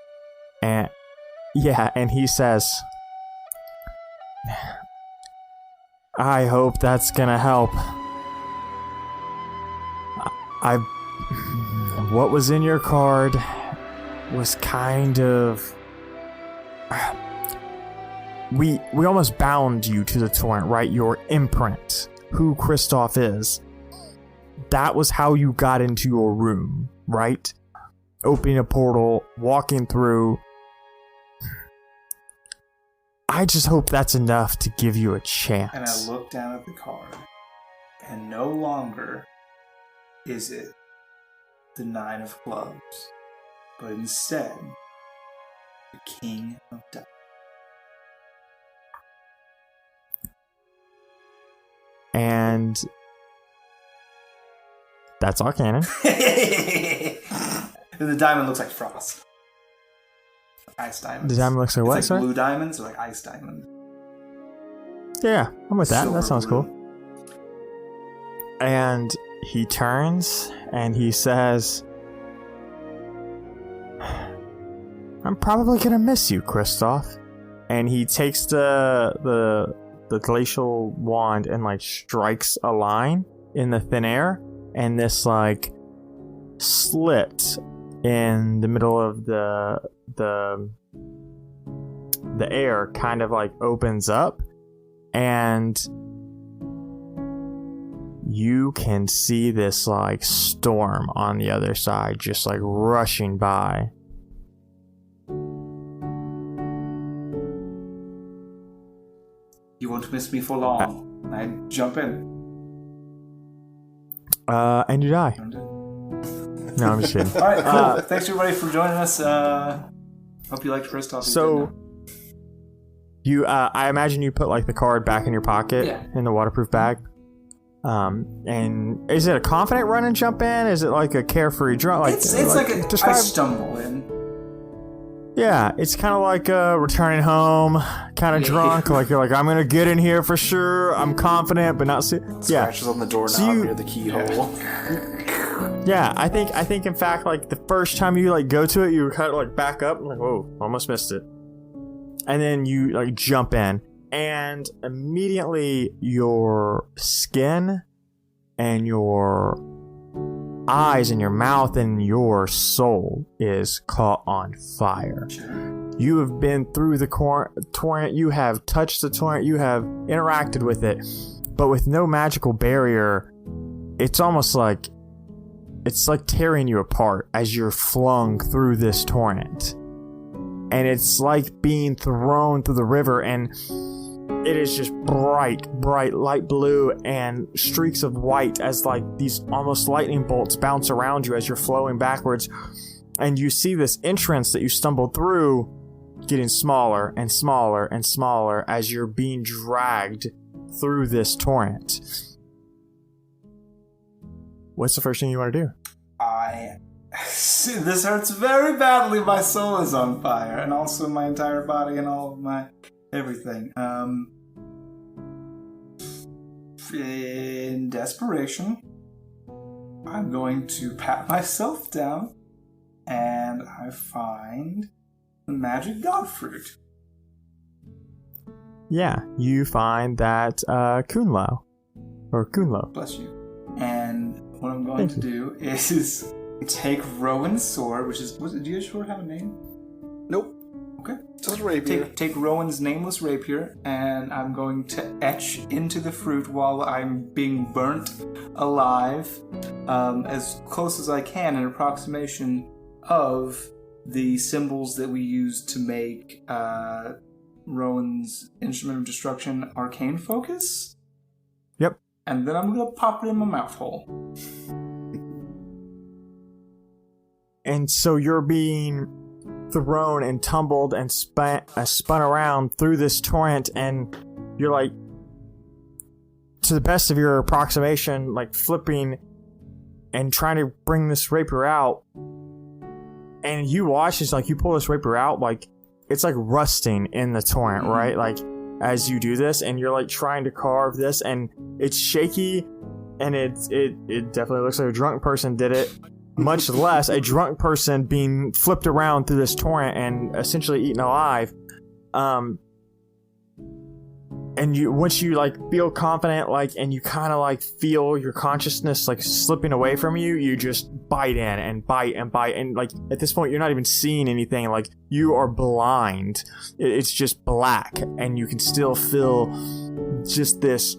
And yeah, and he says, I hope that's gonna help. What was in your card was kind of... We almost bound you to the torrent, right? Your imprint, who Kristoff is. That was how you got into your room, right? Opening a portal, walking through. I just hope that's enough to give you a chance. And I look down at the card, and no longer is it the 9 of clubs, but instead the King of Diamonds. And that's Arcana. The diamond looks like frost. Ice diamonds. The diamond looks like what, like sorry? blue diamonds or like ice diamonds. Yeah, I'm with that. Silver That sounds blue. cool. And he turns and he says, I'm probably gonna miss you, Kristoff. And he takes the glacial wand and like strikes a line in the thin air, and this like slit in the middle of the air kind of like opens up, and you can see this like storm on the other side just like rushing by. You won't miss me for long. I jump in. And you die. I'm dead. No, I'm just kidding. Alright, cool. Thanks everybody for joining us. Hope you liked Kristoff. So you, I imagine you put like the card back in your pocket in the waterproof bag. And is it a confident run and jump in? Is it like a carefree drunk? Like it's like a describe. I stumble in. Yeah, it's kind of like returning home, kind of drunk. Like you're like, I'm gonna get in here for sure. I'm confident, but not. Scratches on the doorknob near the keyhole. Yeah, I think in fact, like the first time you like go to it, you kind of like back up, and like, whoa, almost missed it. And then you like jump in, and immediately your skin and your eyes and your mouth and your soul is caught on fire. You have been through the torrent, you have touched the torrent, you have interacted with it, but with no magical barrier, it's almost like it's like tearing you apart as you're flung through this torrent. And it's like being thrown through the river, and it is just bright light blue and streaks of white as like these almost lightning bolts bounce around you as you're flowing backwards. And you see this entrance that you stumbled through getting smaller and smaller and smaller as you're being dragged through this torrent. What's the first thing you want to do? This hurts very badly. My soul is on fire, and also my entire body and all of my everything. In desperation, I'm going to pat myself down, and I find the magic god fruit. Yeah, you find that Kunlo. Or Kunlo. Bless you. And what I'm going to do is take Rowan's sword, which is... do your sword have a name? Nope. Okay. Just rapier. Take Rowan's nameless rapier, and I'm going to etch into the fruit while I'm being burnt alive, as close as I can, an approximation of the symbols that we use to make Rowan's instrument of destruction arcane focus. Yep. And then I'm going to pop it in my mouth hole. And so you're being thrown and tumbled and spun around through this torrent, and you're like, to the best of your approximation, like flipping and trying to bring this rapier out, And you watch as like you pull this rapier out, like it's like rusting in the torrent, right? Like as you do this, and you're like trying to carve this, and it's shaky, and it definitely looks like a drunk person did it. Much less a drunk person being flipped around through this torrent and essentially eaten alive. And you, once you like feel confident, like, and you kind of like feel your consciousness like slipping away from you, you just bite in and bite and bite, and like at this point you're not even seeing anything. Like you are blind. It's just black, and you can still feel just this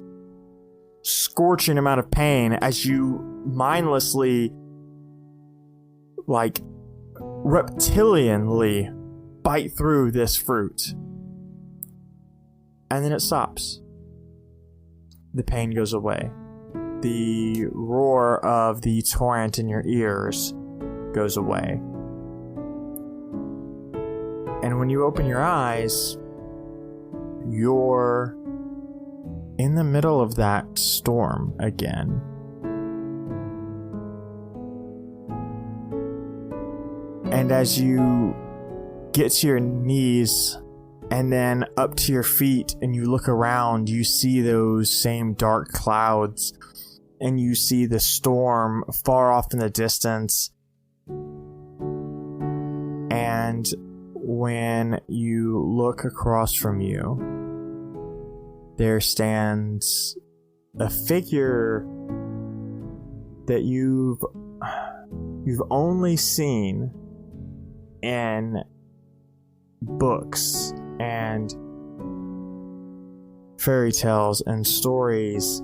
scorching amount of pain as you mindlessly, like reptilianly, bite through this fruit. And then it stops. The pain goes away. The roar of the torrent in your ears goes away. And when you open your eyes, you're in the middle of that storm again. And as you get to your knees and then up to your feet and you look around, you see those same dark clouds, and you see the storm far off in the distance. And when you look across from you, there stands a figure that you've only seen in books and fairy tales and stories.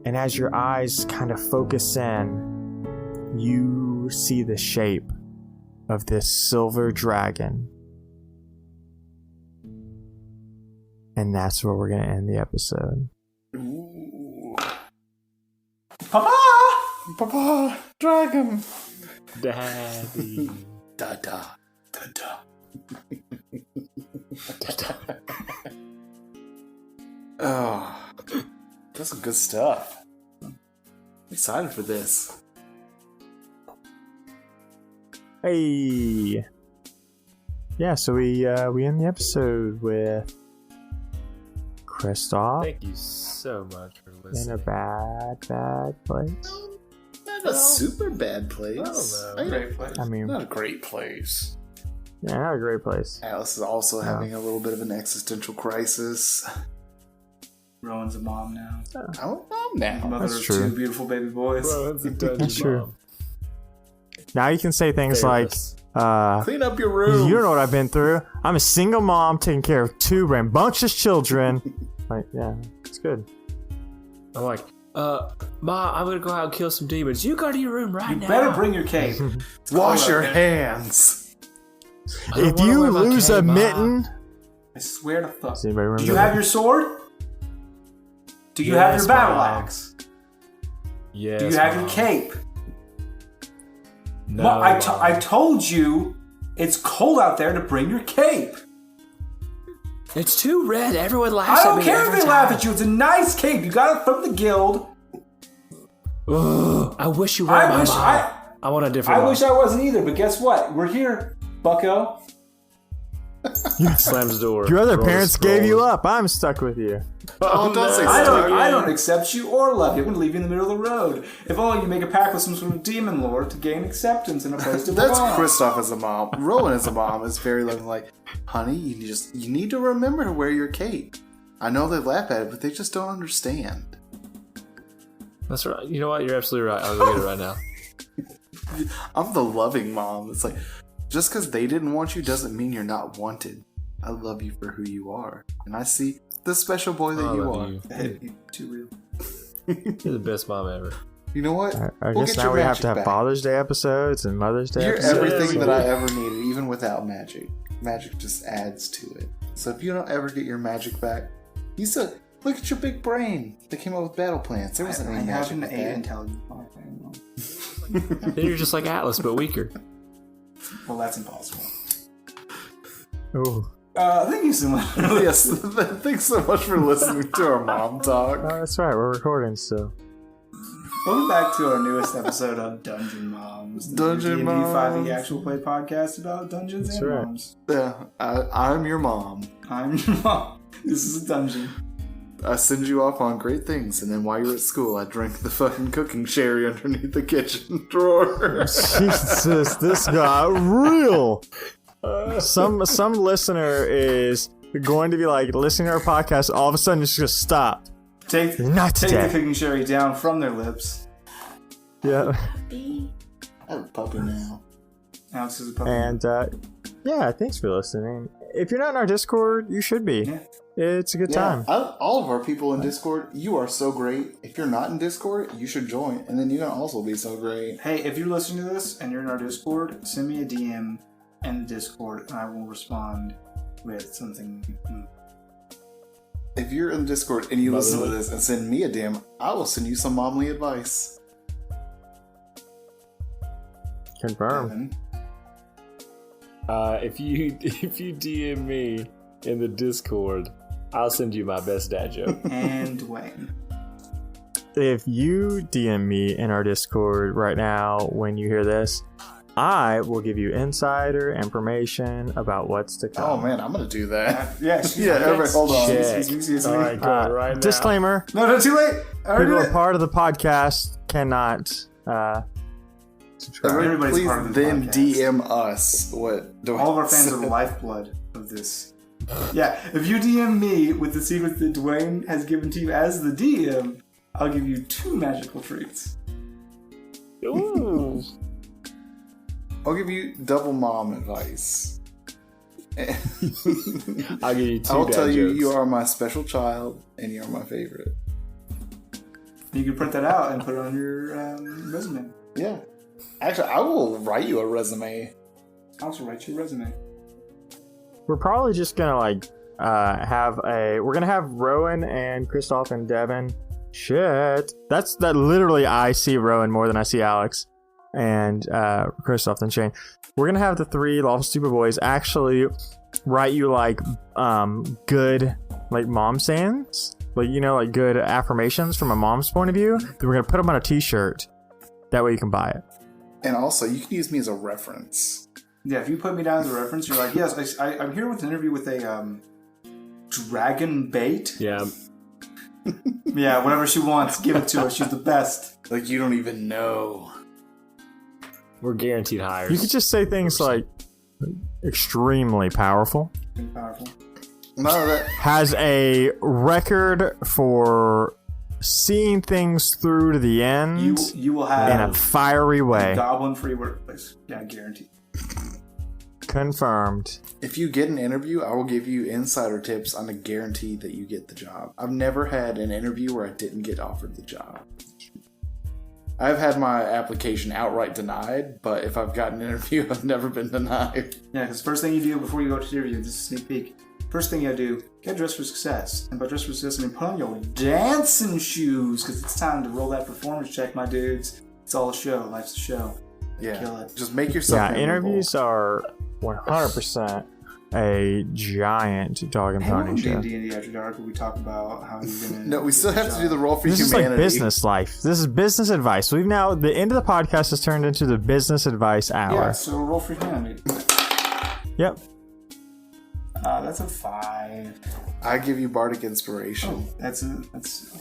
And as your eyes kind of focus in, you see the shape of this silver dragon. And that's where we're going to end the episode. Ooh. Papa! Papa! Dragon! Daddy. Da-da. Da-da. Da-da. Oh. That's some good stuff. I'm excited for this. Hey! Yeah, so we end the episode with Kristoff Thank you so much for in listening. a bad place. Not a super bad place. I don't know. Great place. I mean, Not a great place. yeah, not a great place. Alice is also having a little bit of an existential crisis. Rowan's a mom now. I'm a mom now. Mother That's of true. two beautiful baby boys. Bro, that's a dungeon That's true. mom. Now you can say things Therapist. like, Clean up your room. you don't know what I've been through. I'm a single mom taking care of 2 rambunctious children. Like, yeah, it's good. I'm like, Ma, I'm gonna go out and kill some demons. You go to your room right You now. better bring your cape. Wash your hands. I don't If wanna you wear my lose cape, a Ma. mitten, I swear to fuck. does anybody remember? Do you have your sword? Do you have Yes, your battle Mom. axe? Yes, Do you have your Mom. cape? No, Well, Mom. I told you it's cold out there to bring your cape. It's too red. Everyone laughs I at don't me care if every they laugh time. at you. It's a nice cape. You got it from the guild. Ugh, I wish you were I my wish mom. I want a different I mom. wish I wasn't either, but guess what? We're here, bucko. Slams the door. Your other Rolls, parents gave you rolls. up. I'm stuck with you. Oh, don't say I stuck. don't accept you or love you. I'm gonna leave you in the middle of the road. If only you make a pact with some sort of demon lord to gain acceptance and a place to That's belong. Kristoff as a mom. Rowan as a mom is very loving. Like, honey, you need to remember to wear your cape. I know they laugh at it, but they just don't understand. That's right. You know what? You're absolutely right. I'll go get it right now. I'm the loving mom. It's like, just because they didn't want you doesn't mean you're not wanted. I love you for who you are, and I see the special boy that I you love are. you. Hey, too real. You're the best mom ever. You know what? I We'll guess get now your we have magic to have back. Father's Day episodes and Mother's Day You're episodes. everything Yeah, that I yeah. ever needed, even without magic. Magic just adds to it. So if you don't ever get your magic back, you still look at your big brain that came up with battle plans. There wasn't I any have magic an with 8 that. intelligence. Then you're just like Atlas, but weaker. Well, that's impossible. Ooh. Thank you so much. Yes, thanks so much for listening to our mom talk. Oh, that's right. We're recording still. Welcome back to our newest episode of Dungeon Moms. Dungeon D&D 5e Moms. actual play podcast about dungeons and right. moms. Yeah, I'm your mom. I'm your mom. This is a dungeon. I send you off on great things, and then while you're at school, I drink the fucking cooking sherry underneath the kitchen drawer. Jesus, this got real. Some listener is going to be like listening to our podcast. All of a sudden, it's just stop. Take Not the today. cooking sherry down from their lips. Yeah, I have a puppy now. Alex is a puppy. and yeah, thanks for listening. If you're not in our Discord, you should be. Yeah. It's a good time. All of our people in Discord, you are so great. If you're not in Discord, you should join, and then you can also be so great. Hey, if you're listening to this and you're in our Discord, send me a DM in the Discord, and I will respond with something. If you're in Discord and you listen to this and send me a DM, I will send you some momly advice. Confirm. Evan. If you DM me in the Discord, I'll send you my best dad joke. And Dwayne. If you DM me in our Discord right now when you hear this, I will give you insider information about what's to come. Oh man, I'm gonna do that. Yeah, Everybody, hold on. Excuse me. All right, go right now. Disclaimer: No, too late. I already people did are it. part of the podcast cannot subscribe. Everybody's Please part of the then podcast. DM us what Dwayne All of our fans said. are the lifeblood of this. Yeah, if you DM me with the secrets that Dwayne has given to you as the DM, I'll give you 2 magical treats. Ooh. I'll give you double mom advice. I'll give you 2 I'll dad tell you, jokes. you are my special child, and you're my favorite. You can print that out and put it on your resume. Yeah. Actually, I will write you a resume. I'll also write your resume. We're probably just gonna we're gonna have Rowan and Kristoff and Devin. Shit, that literally I see Rowan more than I see Alex and Kristoff and Shane. We're gonna have the 3 Lawful Stupid boys actually write you good mom sayings, good affirmations from a mom's point of view. Then we're gonna put them on a T-shirt. That way you can buy it. And also, you can use me as a reference. Yeah, if you put me down as a reference, you're like, yes, I'm here with an interview with a dragon bait. Yeah. Yeah, whatever she wants, give it to her. She's the best. Like, you don't even know. We're guaranteed hires. You could just say things like extremely powerful. Pretty powerful. No, that Has a record for seeing things through to the end You will in a have fiery a way. goblin-free workplace. Yeah, guaranteed. Confirmed. if you get an interview, I will give you insider tips on a guarantee that you get the job. I've never had an interview where I didn't get offered the job. I've had my application outright denied, but if I've gotten an interview, I've never been denied. Yeah, because first thing you do before you go to the interview, this is a sneak peek. First thing you gotta do, get dressed for success. And by dressed for success, I mean put on your dancing shoes, because it's time to roll that performance check, my dudes. It's all a show. Life's a show. Yeah, Kill it. just make yourself Yeah, memorable. interviews are 100% a giant dog and Hey, welcome pony to show. D&D After Dark, where we talk about how you're gonna... No, we still have to do the roll for This is humanity. like business life. This is business advice. We've now, the end of the podcast has turned into the business advice hour. Yeah, so roll for humanity. Yep. That's a 5. I give you bardic inspiration. Oh, that's I don't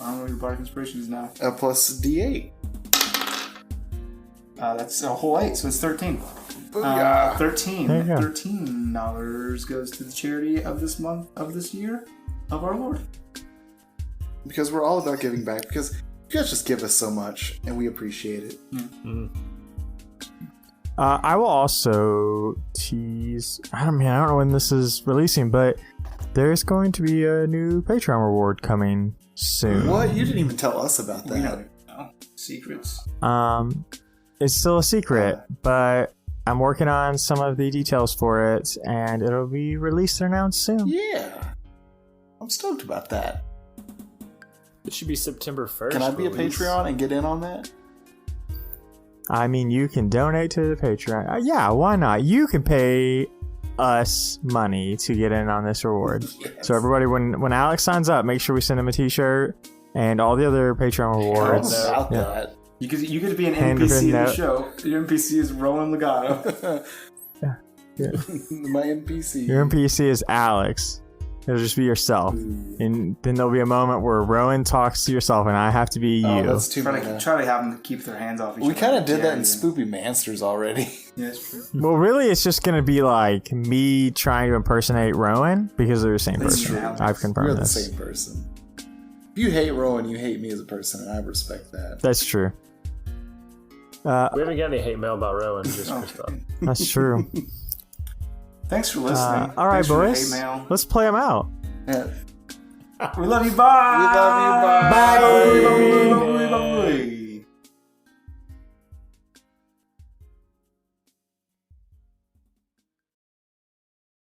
know what your bardic inspiration is now. A plus D8. That's a whole 8, so it's 13. Booyah. 13. There you go. $13 goes to the charity of this month, of this year, of our Lord. Because we're all about giving back. Because you guys just give us so much, and we appreciate it. I will also tease. I don't know when this is releasing, but there's going to be a new Patreon reward coming soon. What? You didn't even tell us about We that. know. No. Secrets. It's still a secret, but I'm working on some of the details for it, and it'll be released and announced soon. Yeah. I'm stoked about that. It should be September 1st. Can I be a release. Patreon and get in on that? I mean, you can donate to the Patreon. Yeah, why not? You can pay us money to get in on this reward. Yes. So everybody, when Alex signs up, make sure we send him a T-shirt and all the other Patreon I'm rewards. about Yeah. that. You get to be an Handwritten NPC in the note. show. Your NPC is Rowan Legato. My NPC. Your NPC is Alex. It'll just be yourself. And then there'll be a moment where Rowan talks to yourself and I have to be you. Oh, that's too try many. to have them keep their hands off each other. We kind of did that in Spoopy Mansters already. Yeah, it's true. Well, really, it's just going to be like me trying to impersonate Rowan because they're the same person. true. I've We're confirmed the this. same person. If you hate Rowan, you hate me as a person, and I respect that. That's true. We haven't got any hate mail about Rowan, just Kristoff. That's true. Thanks for listening. All right, Thanks for the boys. hate mail. Let's play them out. Yeah. We love you. Bye. We love you. Bye. Bye.